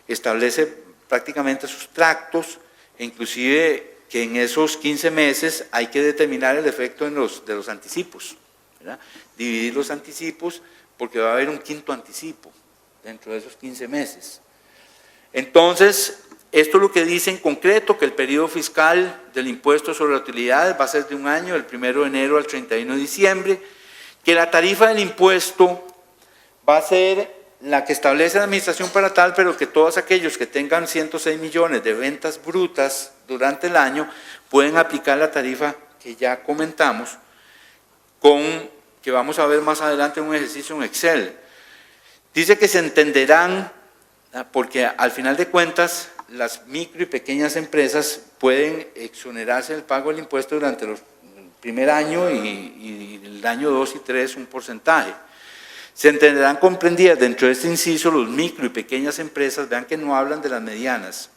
establece prácticamente sus tractos, e inclusive que en esos 15 meses hay que determinar el efecto de los anticipos, ¿verdad? Dividir los anticipos, porque va a haber un quinto anticipo dentro de esos 15 meses. Entonces, esto es lo que dice en concreto, que el periodo fiscal del impuesto sobre la utilidad va a ser de un año, del 1 de enero al 31 de diciembre, que la tarifa del impuesto va a ser la que establece la administración paratal, pero que todos aquellos que tengan 106 millones de ventas brutas durante el año pueden aplicar la tarifa que ya comentamos, que vamos a ver más adelante en un ejercicio en Excel. Dice que se entenderán, porque al final de cuentas las micro y pequeñas empresas pueden exonerarse del pago del impuesto durante el primer año y el año 2 y 3 un porcentaje. Se entenderán comprendidas dentro de este inciso los micro y pequeñas empresas, vean que no hablan de las medianas,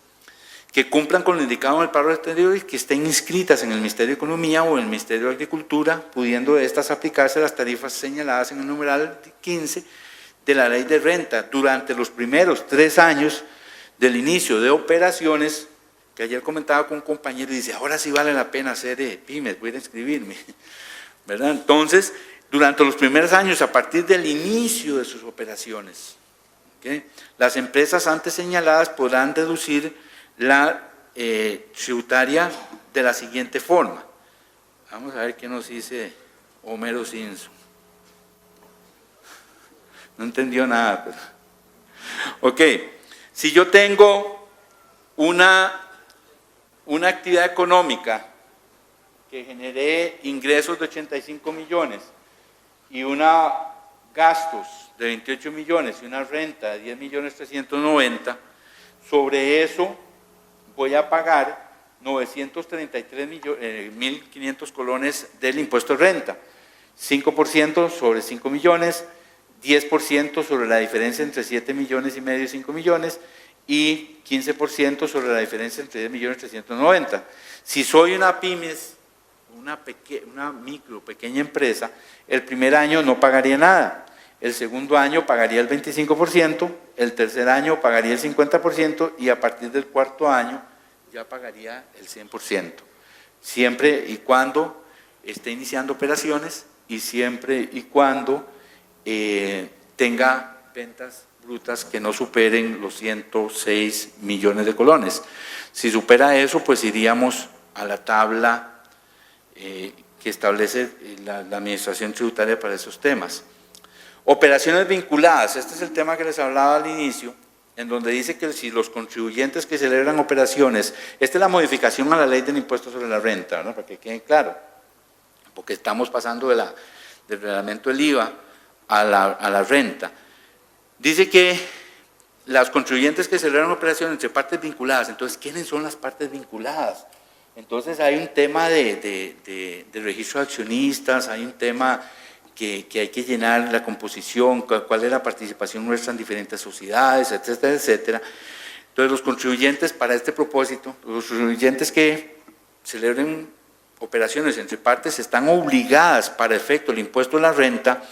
que cumplan con lo indicado en el párrafo anterior y que estén inscritas en el Ministerio de Economía o en el Ministerio de Agricultura, pudiendo de estas aplicarse las tarifas señaladas en el numeral 15 de la Ley de Renta durante los primeros 3 años del inicio de operaciones, que ayer comentaba con un compañero y dice, ahora sí vale la pena hacer pymes, voy a ir a inscribirme, ¿verdad? Entonces, durante los primeros años, a partir del inicio de sus operaciones, ¿okay?, las empresas antes señaladas podrán deducir la tributaria de la siguiente forma. Vamos a ver qué nos dice Homero Simpson. No entendió nada, pero… Ok, si yo tengo una actividad económica que generé ingresos de 85 millones y gastos de 28 millones y una renta de 10.390.000, sobre eso voy a pagar 933.500 colones del impuesto de renta, 5% sobre 5 millones, 10% sobre la diferencia entre 7,5 millones y 5 millones y 15% sobre la diferencia entre 10.390.000. Si soy una pymes, una micro, pequeña empresa, el primer año no pagaría nada, el segundo año pagaría el 25%, el tercer año pagaría el 50% y a partir del cuarto año ya pagaría el 100%, siempre y cuando esté iniciando operaciones y siempre y cuando tenga ventas brutas que no superen los 106 millones de colones. Si supera eso, pues iríamos a la tabla que establece la Administración Tributaria para esos temas. Operaciones vinculadas, este es el tema que les hablaba al inicio, en donde dice que si los contribuyentes que celebran operaciones, esta es la modificación a la ley del impuesto sobre la renta, ¿no? Para que quede claro, porque estamos pasando del reglamento del IVA a la renta. Dice que los contribuyentes que celebran operaciones entre partes vinculadas, entonces, ¿quiénes son las partes vinculadas? Entonces hay un tema de registro de accionistas, hay un tema que hay que llenar la composición, cuál es la participación nuestra en diferentes sociedades, etcétera, etcétera. Entonces los contribuyentes para este propósito, los contribuyentes que celebren operaciones entre partes están obligadas para efecto del impuesto de la renta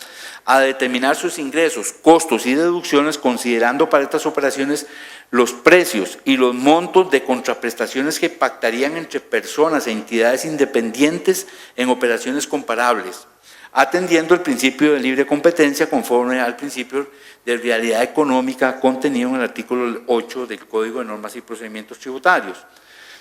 a determinar sus ingresos, costos y deducciones considerando para estas operaciones los precios y los montos de contraprestaciones que pactarían entre personas e entidades independientes en operaciones comparables, atendiendo el principio de libre competencia conforme al principio de realidad económica contenido en el artículo 8 del Código de Normas y Procedimientos Tributarios.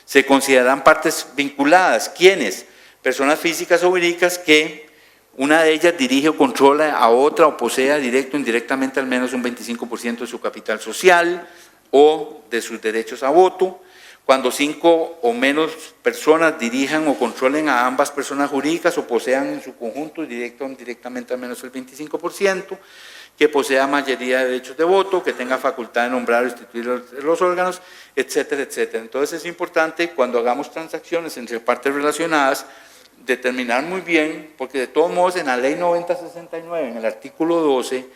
Se consideran partes vinculadas, ¿quiénes? Personas físicas o jurídicas que una de ellas dirige o controla a otra o posea directo o indirectamente al menos un 25% de su capital social o de sus derechos a voto, cuando 5 o menos personas dirijan o controlen a ambas personas jurídicas o posean en su conjunto directo o indirectamente al menos el 25%, que posea mayoría de derechos de voto, que tenga facultad de nombrar o instituir los órganos, etcétera, etcétera. Entonces es importante cuando hagamos transacciones entre partes relacionadas, determinar muy bien, porque de todos modos en la ley 9069, en el artículo 12,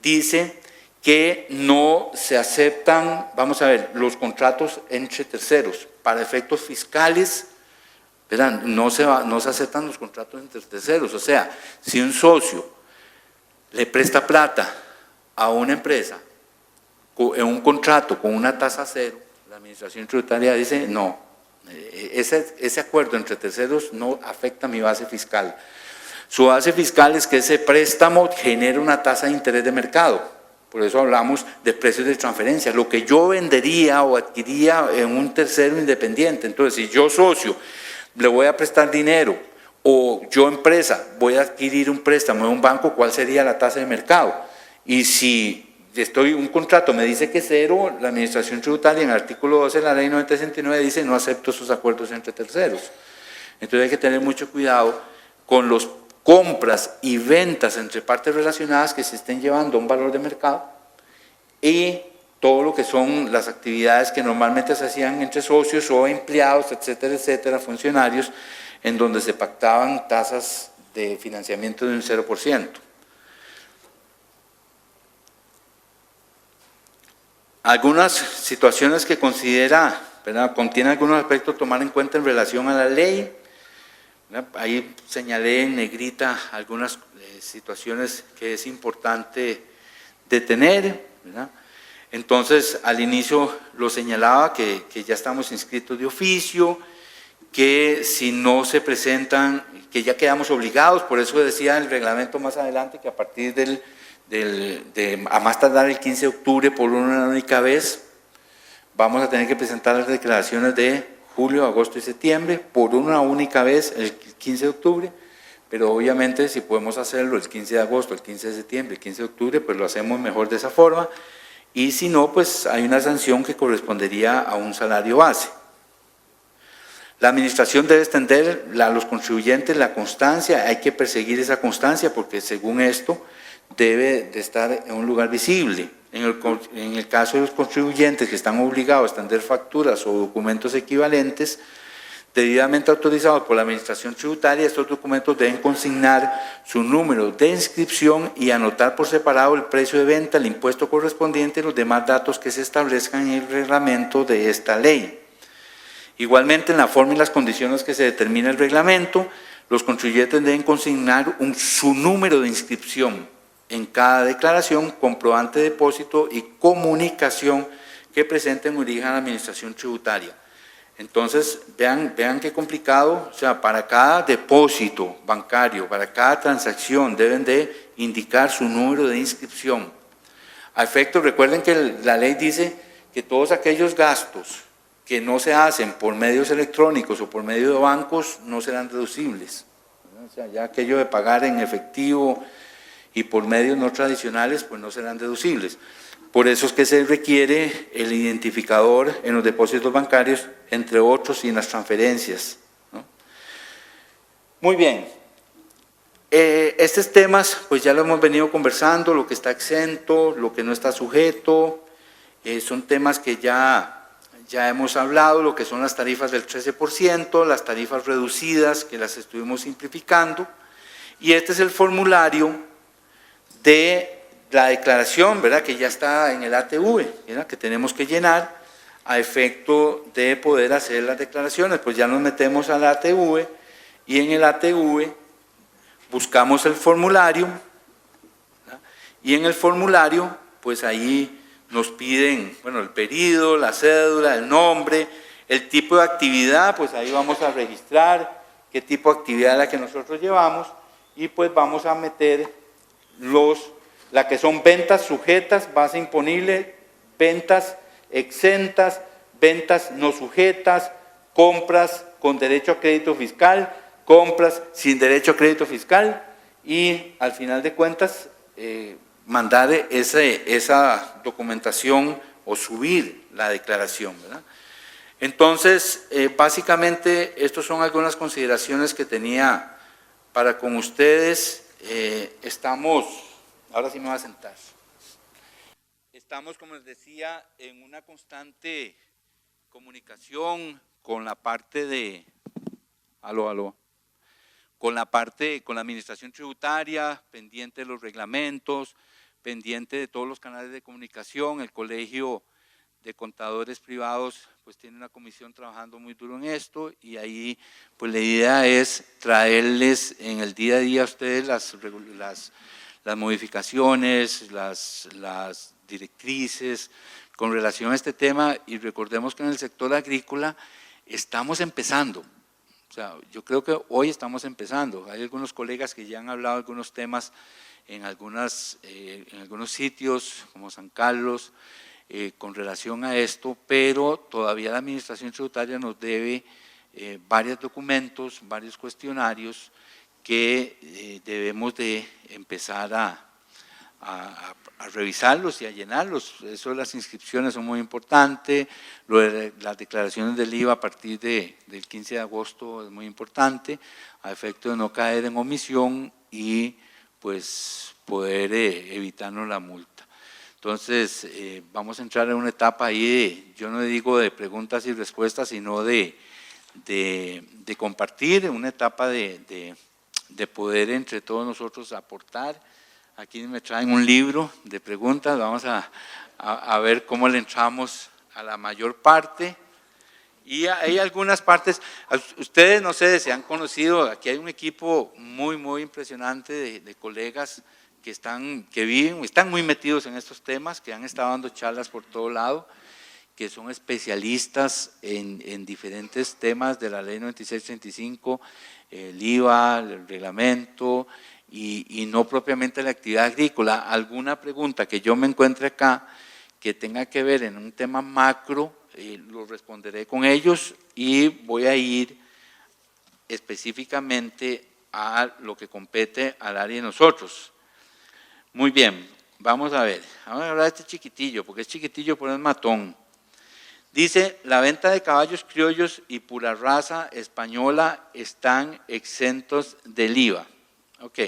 dice que no se aceptan, vamos a ver, los contratos entre terceros. Para efectos fiscales, ¿verdad? No se aceptan los contratos entre terceros. O sea, si un socio le presta plata a una empresa en un contrato con una tasa cero, la Administración Tributaria dice no. Ese acuerdo entre terceros no afecta mi base fiscal. Su base fiscal es que ese préstamo genera una tasa de interés de mercado. Por eso hablamos de precios de transferencia. Lo que yo vendería o adquiría en un tercero independiente. Entonces, si yo socio le voy a prestar dinero o yo empresa voy a adquirir un préstamo en un banco, ¿cuál sería la tasa de mercado? Y si un contrato me dice que es cero, la Administración Tributaria en el artículo 12 de la ley 9069 dice no acepto esos acuerdos entre terceros. Entonces hay que tener mucho cuidado con las compras y ventas entre partes relacionadas que se estén llevando a un valor de mercado y todo lo que son las actividades que normalmente se hacían entre socios o empleados, etcétera, etcétera, funcionarios, en donde se pactaban tasas de financiamiento de un 0%. Algunas situaciones que considera, ¿verdad?, contiene algunos aspectos a tomar en cuenta en relación a la ley. ¿Verdad? Ahí señalé en negrita algunas situaciones que es importante detener, ¿verdad? Entonces, al inicio lo señalaba que ya estamos inscritos de oficio, que si no se presentan, que ya quedamos obligados, por eso decía el reglamento más adelante que a partir a más tardar el 15 de octubre por una única vez, vamos a tener que presentar las declaraciones de julio, agosto y septiembre por una única vez el 15 de octubre, pero obviamente si podemos hacerlo el 15 de agosto, el 15 de septiembre, el 15 de octubre, pues lo hacemos mejor de esa forma, y si no, pues hay una sanción que correspondería a un salario base. La administración debe extender a los contribuyentes la constancia, hay que perseguir esa constancia porque según esto debe de estar en un lugar visible. En el caso de los contribuyentes que están obligados a extender facturas o documentos equivalentes debidamente autorizados por la Administración Tributaria, estos documentos deben consignar su número de inscripción y anotar por separado el precio de venta, el impuesto correspondiente y los demás datos que se establezcan en el reglamento de esta ley. Igualmente, en la forma y las condiciones que se determina el reglamento, los contribuyentes deben consignar su número de inscripción en cada declaración, comprobante de depósito y comunicación que presenten origen a la Administración Tributaria. Entonces, vean qué complicado, o sea, para cada depósito bancario, para cada transacción deben de indicar su número de inscripción. A efecto, recuerden que la ley dice que todos aquellos gastos que no se hacen por medios electrónicos o por medio de bancos no serán deducibles. O sea, ya aquello de pagar en efectivo y por medios no tradicionales, pues no serán deducibles. Por eso es que se requiere el identificador en los depósitos bancarios, entre otros, y en las transferencias, ¿no? Muy bien. Estos temas, pues ya lo hemos venido conversando, lo que está exento, lo que no está sujeto, son temas que ya hemos hablado, lo que son las tarifas del 13%, las tarifas reducidas, que las estuvimos simplificando, y este es el formulario de la declaración, ¿verdad?, que ya está en el ATV, ¿verdad?, que tenemos que llenar a efecto de poder hacer las declaraciones. Pues ya nos metemos al ATV y en el ATV buscamos el formulario, ¿verdad?, y en el formulario pues ahí nos piden, bueno, el pedido, la cédula, el nombre, el tipo de actividad, pues ahí vamos a registrar qué tipo de actividad es la que nosotros llevamos y pues vamos a meter la que son ventas sujetas, base imponible, ventas exentas, ventas no sujetas, compras con derecho a crédito fiscal, compras sin derecho a crédito fiscal y al final de cuentas mandar esa documentación o subir la declaración, ¿verdad? Entonces, básicamente, estas son algunas consideraciones que tenía para con ustedes. Ahora sí me voy a sentar. Estamos, como les decía, en una constante comunicación con la parte de… con la administración tributaria, pendiente de los reglamentos, pendiente de todos los canales de comunicación. El Colegio de Contadores Privados pues tiene una comisión trabajando muy duro en esto y ahí pues la idea es traerles en el día a día a ustedes las modificaciones, las directrices con relación a este tema. Y recordemos que en el sector agrícola estamos empezando. O sea, yo creo que hoy estamos empezando. Hay algunos colegas que ya han hablado de algunos temas en algunos sitios como San Carlos con relación a esto, pero todavía la administración tributaria nos debe varios documentos, varios cuestionarios que debemos de empezar a revisarlos y a llenarlos. Eso de las inscripciones son muy importantes, lo de las declaraciones del IVA a partir del 15 de agosto es muy importante, a efecto de no caer en omisión y pues poder evitarnos la multa. Entonces, vamos a entrar en una etapa ahí yo no digo de preguntas y respuestas, sino de compartir, una etapa de poder entre todos nosotros aportar. Aquí me traen un libro de preguntas, vamos a ver cómo le entramos a la mayor parte. Y hay algunas partes, ustedes no sé si han conocido, aquí hay un equipo muy, muy impresionante de colegas que están muy metidos en estos temas, que han estado dando charlas por todo lado, que son especialistas en diferentes temas de la ley 9635, el IVA, el reglamento, y no propiamente la actividad agrícola. Alguna pregunta que yo me encuentre acá que tenga que ver en un tema macro, lo responderé con ellos y voy a ir específicamente a lo que compete al área de nosotros. Muy bien, vamos a ver. Vamos a hablar de este chiquitillo, porque es chiquitillo pero es matón. Dice, la venta de caballos criollos y pura raza española están exentos del IVA. Ok.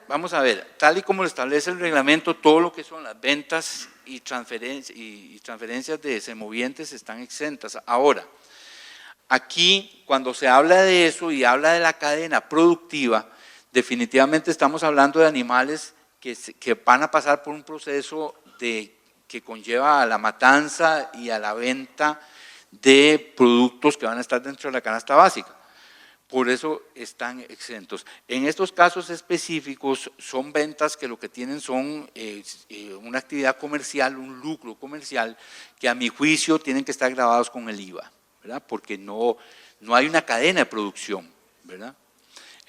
Vamos a ver, tal y como lo establece el reglamento, todo lo que son las ventas y transferencias de semovientes están exentas. Ahora, aquí cuando se habla de eso y habla de la cadena productiva, definitivamente estamos hablando de animales que van a pasar por un proceso que conlleva a la matanza y a la venta de productos que van a estar dentro de la canasta básica. Por eso están exentos. En estos casos específicos son ventas que lo que tienen son una actividad comercial, un lucro comercial, que a mi juicio tienen que estar grabados con el IVA, ¿verdad? Porque no hay una cadena de producción, ¿verdad?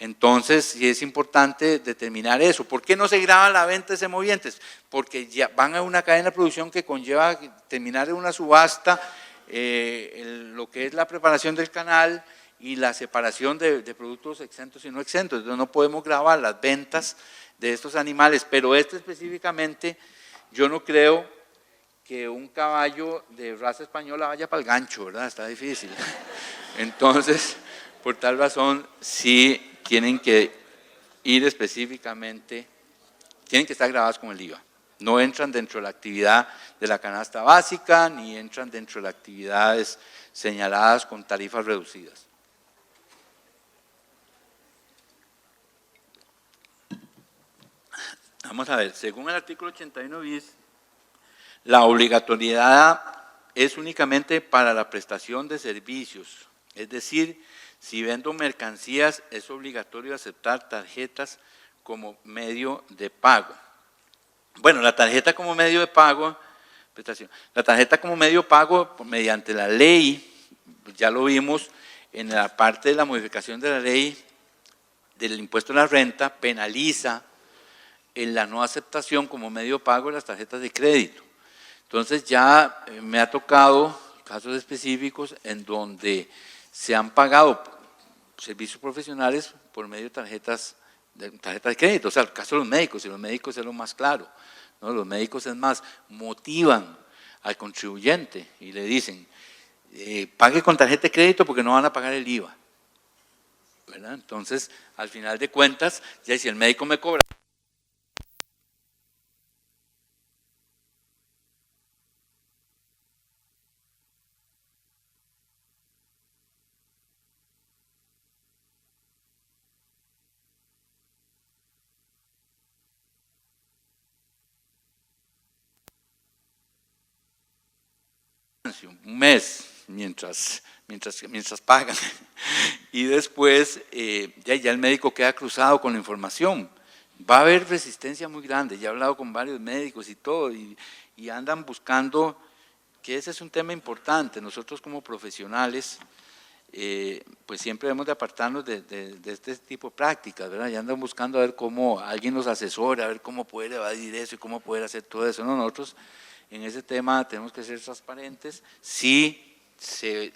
Entonces, sí es importante determinar eso. ¿Por qué no se graba la venta de semovientes? Porque ya van a una cadena de producción que conlleva terminar en una subasta, lo que es la preparación del canal y la separación de productos exentos y no exentos. Entonces, no podemos grabar las ventas de estos animales, pero específicamente, yo no creo que un caballo de raza española vaya para el gancho, ¿verdad? Está difícil. Entonces, por tal razón, sí tienen que ir específicamente, tienen que estar grabadas con el IVA. No entran dentro de la actividad de la canasta básica, ni entran dentro de las actividades señaladas con tarifas reducidas. Vamos a ver, según el artículo 81 bis, la obligatoriedad es únicamente para la prestación de servicios, es decir, si vendo mercancías es obligatorio aceptar tarjetas como medio de pago. Bueno, la tarjeta como medio de pago, la tarjeta como medio de pago mediante la ley, ya lo vimos en la parte de la modificación de la ley del impuesto a la renta, penaliza en la no aceptación como medio de pago de las tarjetas de crédito. Entonces ya me ha tocado casos específicos en donde se han pagado servicios profesionales por medio de tarjetas de crédito, o sea, el caso de los médicos, y los médicos es lo más claro, ¿no? Los médicos es más, motivan al contribuyente y le dicen, pague con tarjeta de crédito porque no van a pagar el IVA, ¿verdad? Entonces, al final de cuentas, ya si el médico me cobra un mes mientras pagan y después ya el médico queda cruzado con la información. Va a haber resistencia muy grande, ya he hablado con varios médicos y todo, y andan buscando, que ese es un tema importante. Nosotros como profesionales, pues siempre debemos de apartarnos de este tipo de prácticas, ¿verdad? Ya andan buscando a ver cómo alguien nos asesora, a ver cómo poder evadir eso y cómo poder hacer todo eso. No, nosotros en ese tema tenemos que ser transparentes. Sí, se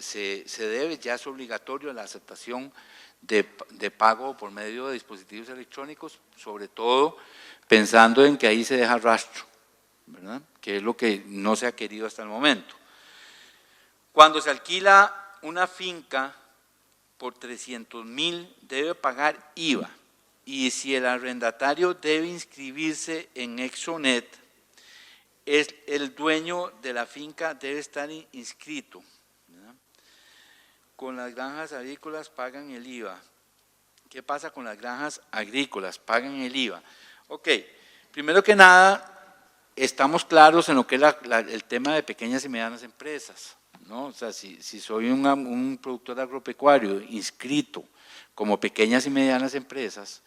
debe, ya es obligatorio la aceptación de pago por medio de dispositivos electrónicos, sobre todo pensando en que ahí se deja rastro, ¿verdad? Que es lo que no se ha querido hasta el momento. Cuando se alquila una finca por 300,000 debe pagar IVA, y si el arrendatario debe inscribirse en Exonet, el dueño de la finca debe estar inscrito, ¿verdad? Con las granjas agrícolas pagan el IVA. ¿Qué pasa con las granjas agrícolas? Pagan el IVA. Ok, primero que nada, estamos claros en lo que es el tema de pequeñas y medianas empresas, ¿no? O sea, si soy un productor agropecuario inscrito como pequeñas y medianas empresas,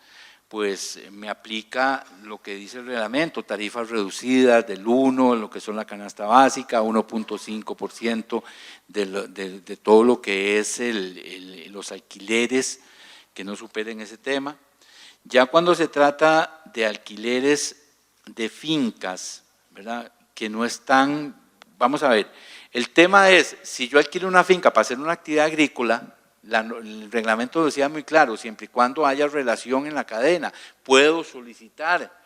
pues me aplica lo que dice el reglamento, tarifas reducidas del 1, lo que son la canasta básica, 1.5% de todo lo que es los alquileres que no superen ese tema. Ya cuando se trata de alquileres de fincas, ¿verdad?, que no están, vamos a ver, el tema es, si yo alquilo una finca para hacer una actividad agrícola, el reglamento decía muy claro, siempre y cuando haya relación en la cadena, puedo solicitar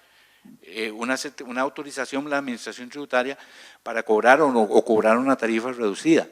una autorización de la administración tributaria para cobrar o cobrar una tarifa reducida.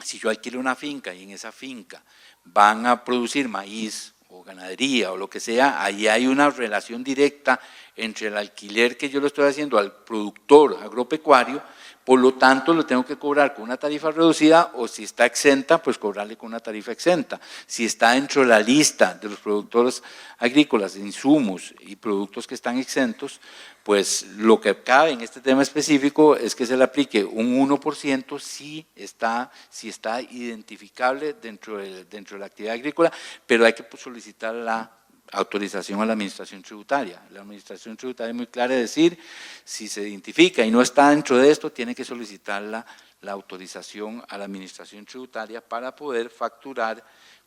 Si yo alquilo una finca y en esa finca van a producir maíz o ganadería o lo que sea, ahí hay una relación directa entre el alquiler que yo le estoy haciendo al productor agropecuario. Por lo tanto, lo tengo que cobrar con una tarifa reducida, o si está exenta, pues cobrarle con una tarifa exenta. Si está dentro de la lista de los productores agrícolas, de insumos y productos que están exentos, pues lo que cabe en este tema específico es que se le aplique un 1% si está identificable dentro de la actividad agrícola, pero hay que solicitar la autorización a la administración tributaria. La administración tributaria es muy clara de decir, si se identifica y no está dentro de esto, tiene que solicitar la autorización a la administración tributaria para poder facturar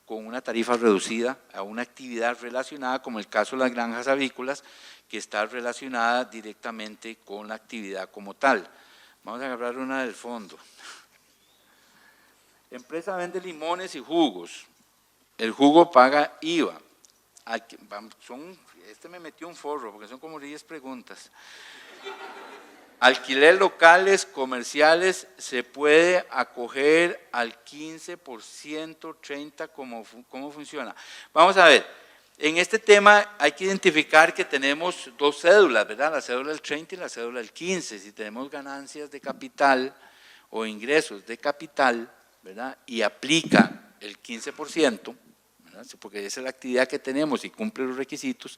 con una tarifa reducida a una actividad relacionada, como el caso de las granjas avícolas, que está relacionada directamente con la actividad como tal. Vamos a agarrar una del fondo. Empresa vende limones y jugos. El jugo paga IVA. Este me metió un forro, porque son como 10 preguntas. Alquiler locales comerciales se puede acoger al 15%, 30%, ¿cómo funciona? Vamos a ver, en este tema hay que identificar que tenemos dos cédulas, ¿verdad? La cédula del 30 y la cédula del 15. Si tenemos ganancias de capital o ingresos de capital, ¿verdad? Y aplica el 15%, porque esa es la actividad que tenemos y cumple los requisitos,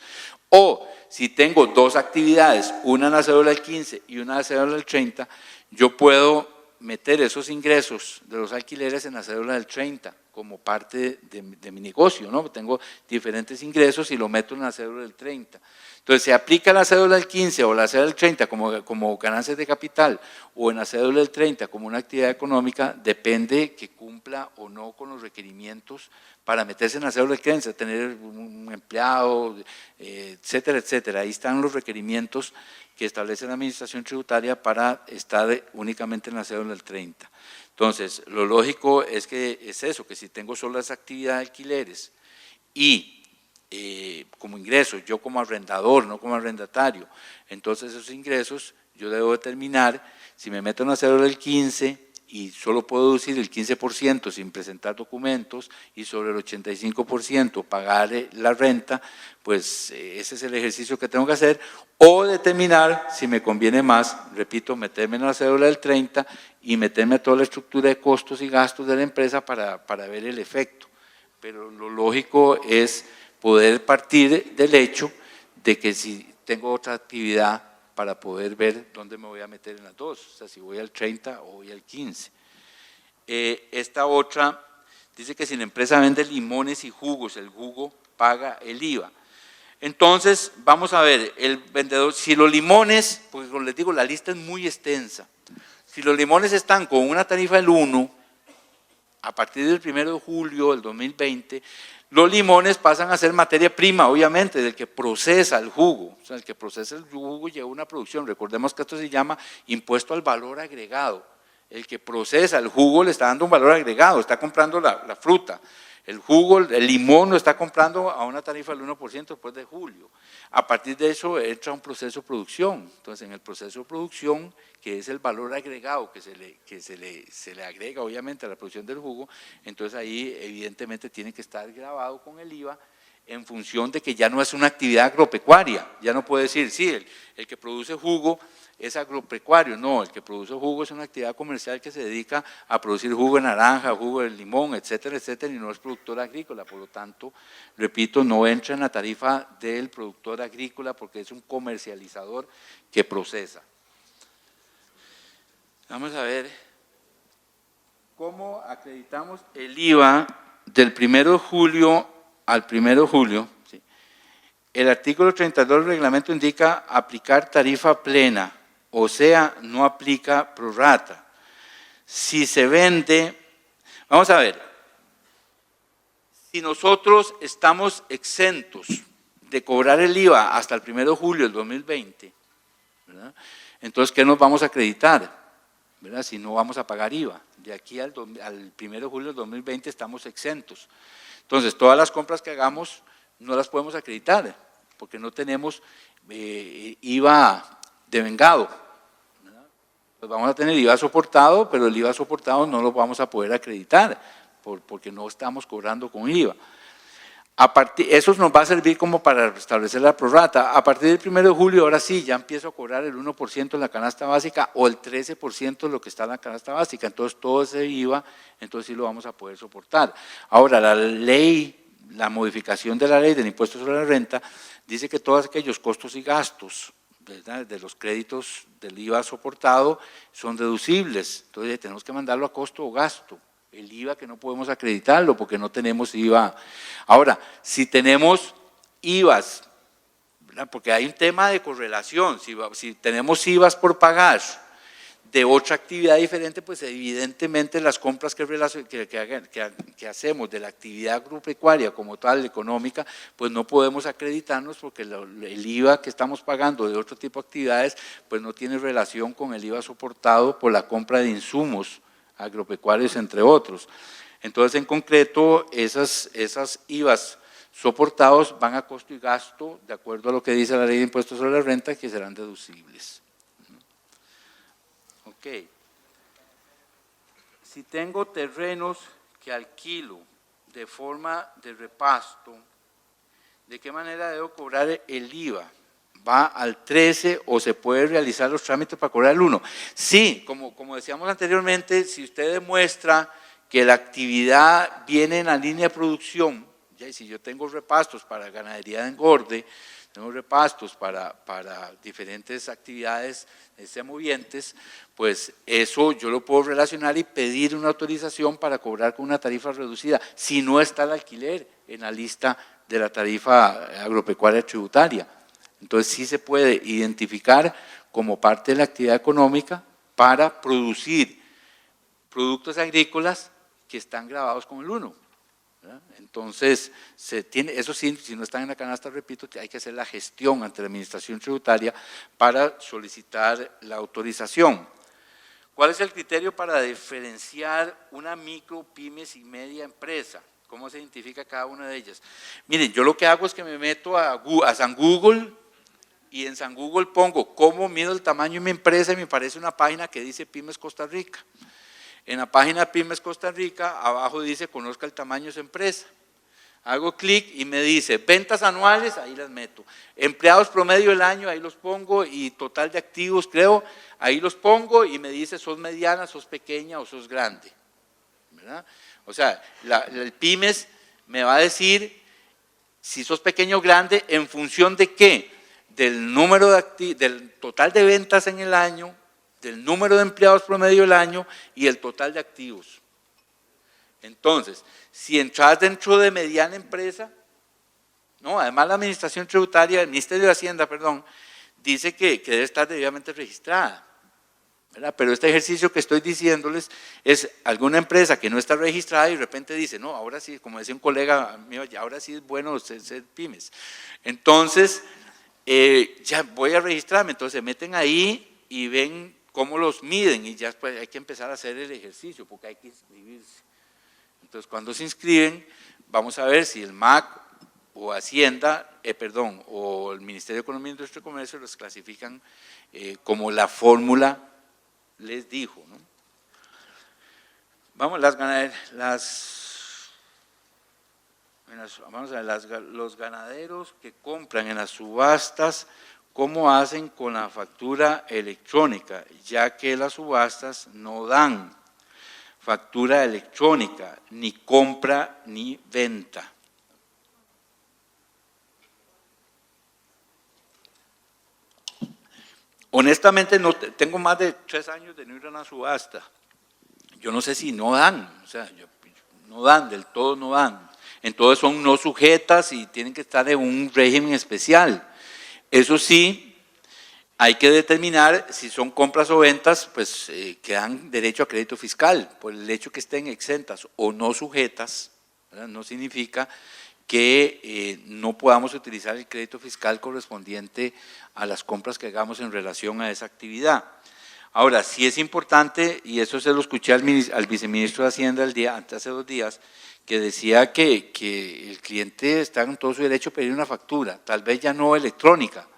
o si tengo dos actividades, una en la cédula del 15 y una en la cédula del 30, yo puedo meter esos ingresos de los alquileres en la cédula del 30 como parte de mi negocio, ¿no? Tengo diferentes ingresos y lo meto en la cédula del 30. Entonces, se aplica la cédula del 15 o la cédula del 30 como ganancias de capital o en la cédula del 30 como una actividad económica, depende que cumpla o no con los requerimientos para meterse en la cédula del 15, tener un empleado, etcétera, etcétera. Ahí están los requerimientos que establece la Administración Tributaria para estar únicamente en la cédula del 30. Entonces, lo lógico es eso, que si tengo solo las actividades de alquileres y como ingresos, yo como arrendador, no como arrendatario, entonces esos ingresos yo debo determinar si me meto en la cédula del 15 y solo puedo deducir el 15% sin presentar documentos y sobre el 85% pagar la renta, pues ese es el ejercicio que tengo que hacer, o determinar si me conviene más, repito, meterme en la cédula del 30 y meterme a toda la estructura de costos y gastos de la empresa para ver el efecto. Pero lo lógico es poder partir del hecho de que si tengo otra actividad para poder ver dónde me voy a meter en las dos, o sea, si voy al 30 o voy al 15. Esta otra dice que si la empresa vende limones y jugos, el jugo paga el IVA. Entonces, vamos a ver, el vendedor, si los limones, porque como les digo, la lista es muy extensa, si los limones están con una tarifa del 1, a partir del 1 de julio del 2020, los limones pasan a ser materia prima, obviamente, del que procesa el jugo. O sea, el que procesa el jugo lleva una producción. Recordemos que esto se llama impuesto al valor agregado. El que procesa el jugo le está dando un valor agregado, está comprando la fruta. El jugo, el limón lo está comprando a una tarifa del 1% después de julio. A partir de eso entra un proceso de producción. Entonces, en el proceso de producción, que es el valor agregado que se le agrega obviamente a la producción del jugo, entonces ahí evidentemente tiene que estar grabado con el IVA en función de que ya no es una actividad agropecuaria. Ya no puede decir, sí, el que produce jugo es agropecuario. No, el que produce jugo es una actividad comercial que se dedica a producir jugo de naranja, jugo de limón, etcétera, etcétera, y no es productor agrícola. Por lo tanto, repito, no entra en la tarifa del productor agrícola porque es un comercializador que procesa. Vamos a ver cómo acreditamos el IVA del 1 de julio al 1 de julio. ¿Sí? El artículo 32 del reglamento indica aplicar tarifa plena, o sea, no aplica prorrata. Si se vende, vamos a ver, si nosotros estamos exentos de cobrar el IVA hasta el 1 de julio del 2020, ¿verdad? Entonces, ¿qué nos vamos a acreditar? ¿Verdad? Si no vamos a pagar IVA. De aquí al 1 de julio del 2020 estamos exentos. Entonces, todas las compras que hagamos no las podemos acreditar, porque no tenemos IVA devengado. Pues vamos a tener IVA soportado, pero el IVA soportado no lo vamos a poder acreditar, porque no estamos cobrando con IVA. Eso nos va a servir como para establecer la prorrata. A partir del 1 de julio, ahora sí, ya empiezo a cobrar el 1% en la canasta básica o el 13% de lo que está en la canasta básica. Entonces, todo ese IVA, entonces sí lo vamos a poder soportar. Ahora, la modificación de la ley del impuesto sobre la renta, dice que todos aquellos costos y gastos, ¿verdad?, de los créditos del IVA soportado son deducibles. Entonces, tenemos que mandarlo a costo o gasto. El IVA que no podemos acreditarlo porque no tenemos IVA. Ahora, si tenemos IVAs, ¿verdad?, porque hay un tema de correlación, si tenemos IVAs por pagar de otra actividad diferente, pues evidentemente las compras que hacemos de la actividad agropecuaria como tal, económica, pues no podemos acreditarnos porque el IVA que estamos pagando de otro tipo de actividades, pues no tiene relación con el IVA soportado por la compra de insumos agropecuarios, entre otros. Entonces, en concreto, esas IVAs soportados van a costo y gasto, de acuerdo a lo que dice la Ley de Impuestos sobre la Renta, que serán deducibles. Ok. Si tengo terrenos que alquilo de forma de repasto, ¿de qué manera debo cobrar el IVA? ¿Va al 13 o se puede realizar los trámites para cobrar el 1? Sí, como decíamos anteriormente, si usted demuestra que la actividad viene en la línea de producción, ya, si yo tengo repastos para ganadería de engorde, tengo repastos para diferentes actividades semovientes, pues eso yo lo puedo relacionar y pedir una autorización para cobrar con una tarifa reducida, si no está el alquiler en la lista de la tarifa agropecuaria tributaria. Entonces sí se puede identificar como parte de la actividad económica para producir productos agrícolas que están gravados con el 1. Entonces, eso sí, si no están en la canasta, repito, hay que hacer la gestión ante la Administración Tributaria para solicitar la autorización. ¿Cuál es el criterio para diferenciar una micro, pymes y media empresa? ¿Cómo se identifica cada una de ellas? Miren, yo lo que hago es que me meto a San Google y en San Google pongo cómo mido el tamaño de mi empresa y me aparece una página que dice Pymes Costa Rica. En la página Pymes Costa Rica, abajo dice conozca el tamaño de su empresa. Hago clic y me dice ventas anuales, ahí las meto. Empleados promedio del año, ahí los pongo, y total de activos, creo, ahí los pongo y me dice sos mediana, sos pequeña o sos grande. ¿Verdad? O sea, el Pymes me va a decir si sos pequeño o grande en función de qué, del número del total de ventas en el año, del número de empleados promedio del año y el total de activos. Entonces, si entras dentro de mediana empresa, no, además la Administración Tributaria, el Ministerio de Hacienda, perdón, dice que debe estar debidamente registrada, ¿verdad? Pero este ejercicio que estoy diciéndoles es alguna empresa que no está registrada y de repente dice, no, ahora sí, como decía un colega mío, ya ahora sí es bueno ser pymes. Entonces, ya voy a registrarme, entonces se meten ahí y ven cómo los miden y ya después hay que empezar a hacer el ejercicio porque hay que inscribirse. Entonces, cuando se inscriben, vamos a ver si el MAC o Hacienda, o el Ministerio de Economía, Industria y Comercio los clasifican como la fórmula les dijo, ¿no? Vamos, vamos a ver, los ganaderos que compran en las subastas, ¿cómo hacen con la factura electrónica? Ya que las subastas no dan factura electrónica, ni compra ni venta. Honestamente, no tengo más de 3 años de no ir a una subasta. Yo no sé si no dan, o sea, no dan, del todo no dan. Entonces son no sujetas y tienen que estar en un régimen especial. Eso sí, hay que determinar si son compras o ventas, pues que dan derecho a crédito fiscal. Por el hecho que estén exentas o no sujetas, ¿verdad? No significa que no podamos utilizar el crédito fiscal correspondiente a las compras que hagamos en relación a esa actividad. Ahora, sí es importante, y eso se lo escuché al viceministro de Hacienda hace 2 días, que decía que el cliente está en todo su derecho a pedir una factura, tal vez ya no electrónica,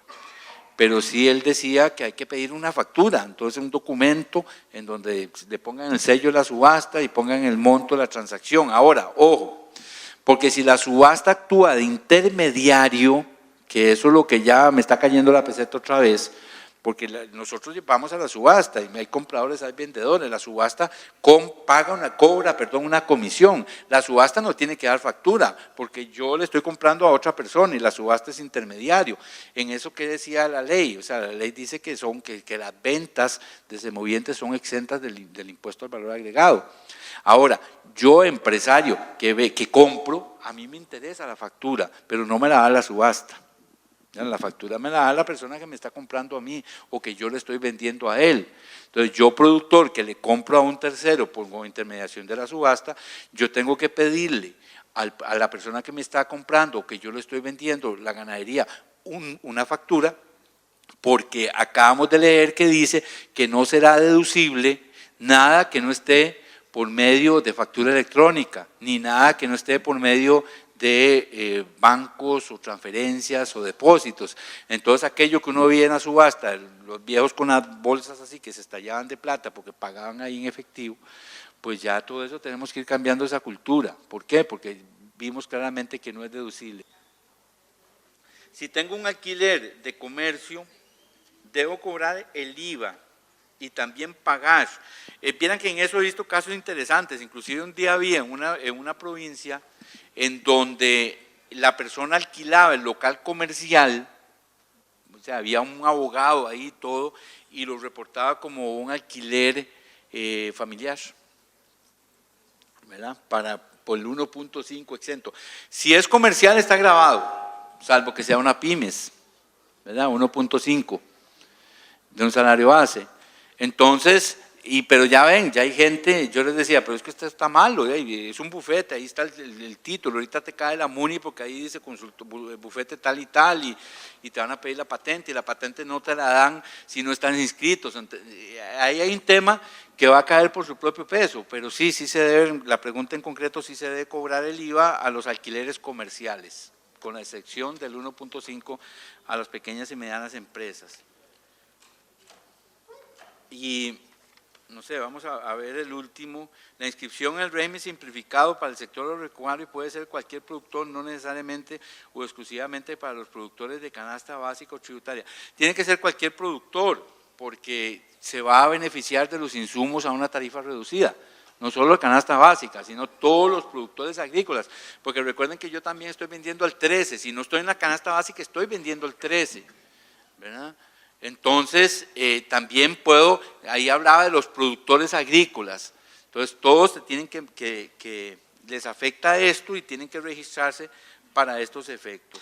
pero sí él decía que hay que pedir una factura, entonces un documento en donde le pongan el sello de la subasta y pongan el monto de la transacción. Ahora, ojo, porque si la subasta actúa de intermediario, que eso es lo que ya me está cayendo la peseta otra vez, porque nosotros vamos a la subasta y hay compradores, hay vendedores, la subasta cobra una comisión, la subasta no tiene que dar factura, porque yo le estoy comprando a otra persona y la subasta es intermediario. En eso, ¿qué decía la ley? O sea, la ley dice que las ventas de semovientes son exentas del impuesto al valor agregado. Ahora, yo empresario que compro, a mí me interesa la factura, pero no me la da la subasta. La factura me la da la persona que me está comprando a mí o que yo le estoy vendiendo a él. Entonces yo, productor que le compro a un tercero por intermediación de la subasta, yo tengo que pedirle a la persona que me está comprando o que yo le estoy vendiendo la ganadería una factura, porque acabamos de leer que dice que no será deducible nada que no esté por medio de factura electrónica, ni nada que no esté por medio de bancos o transferencias o depósitos. Entonces aquello que uno veía en la subasta, los viejos con las bolsas así que se estallaban de plata porque pagaban ahí en efectivo, pues ya todo eso tenemos que ir cambiando esa cultura. ¿Por qué? Porque vimos claramente que no es deducible. Si tengo un alquiler de comercio, debo cobrar el IVA y también pagar. Vieran que en eso he visto casos interesantes, inclusive un día vi en una provincia en donde la persona alquilaba el local comercial, o sea, había un abogado ahí y todo, y lo reportaba como un alquiler familiar, ¿verdad? Por el 1.5 exento. Si es comercial está grabado, salvo que sea una pymes, ¿verdad? 1.5 de un salario base. Entonces, pero ya ven, ya hay gente, yo les decía, pero es que esto está malo, es un bufete, ahí está el título, ahorita te cae la MUNI porque ahí dice bufete tal y te van a pedir la patente, y la patente no te la dan si no están inscritos. Ahí hay un tema que va a caer por su propio peso, pero sí se debe, la pregunta en concreto, sí se debe cobrar el IVA a los alquileres comerciales, con la excepción del 1.5 a las pequeñas y medianas empresas. Y, no sé, vamos a ver el último. La inscripción en el régimen simplificado para el sector agropecuario puede ser cualquier productor, no necesariamente o exclusivamente para los productores de canasta básica o tributaria. Tiene que ser cualquier productor, porque se va a beneficiar de los insumos a una tarifa reducida. No solo la canasta básica, sino todos los productores agrícolas. Porque recuerden que yo también estoy vendiendo al 13. Si no estoy en la canasta básica, estoy vendiendo al 13, ¿verdad? Entonces, también puedo, ahí hablaba de los productores agrícolas, entonces todos tienen que les afecta esto y tienen que registrarse para estos efectos.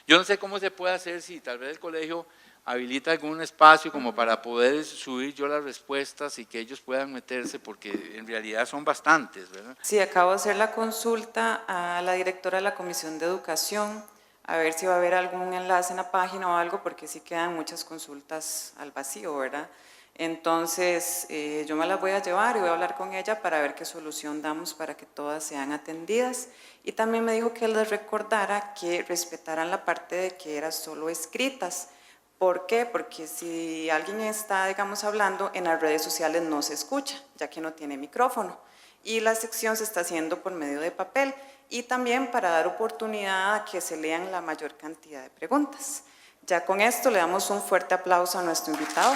Yo no sé cómo se puede hacer, si tal vez el colegio habilita algún espacio como para poder subir yo las respuestas y que ellos puedan meterse, porque en realidad son bastantes, ¿verdad? Sí, acabo de hacer la consulta a la directora de la Comisión de Educación, a ver si va a haber algún enlace en la página o algo, porque sí quedan muchas consultas al vacío, ¿verdad? Entonces, yo me las voy a llevar y voy a hablar con ella para ver qué solución damos para que todas sean atendidas. Y también me dijo que les recordara que respetaran la parte de que eran solo escritas. ¿Por qué? Porque si alguien está, digamos, hablando, en las redes sociales no se escucha, ya que no tiene micrófono. Y la sección se está haciendo por medio de papel. Y también para dar oportunidad a que se lean la mayor cantidad de preguntas. Ya con esto le damos un fuerte aplauso a nuestro invitado.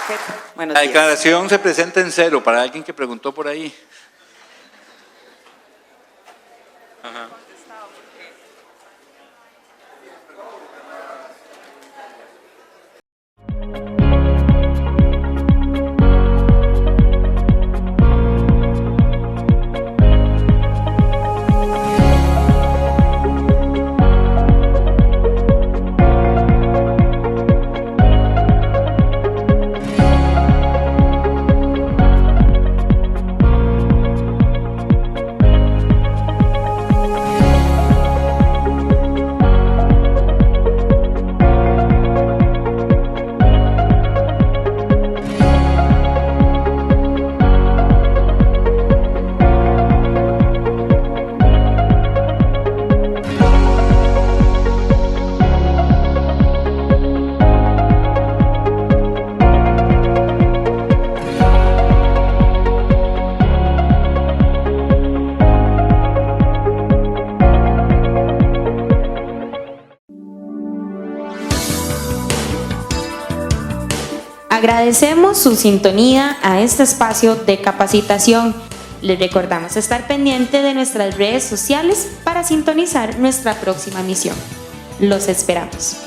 Okay. Buenos días. La declaración se presenta en 0 para alguien que preguntó por ahí. Ajá. Agradecemos su sintonía a este espacio de capacitación. Les recordamos estar pendiente de nuestras redes sociales para sintonizar nuestra próxima emisión. Los esperamos.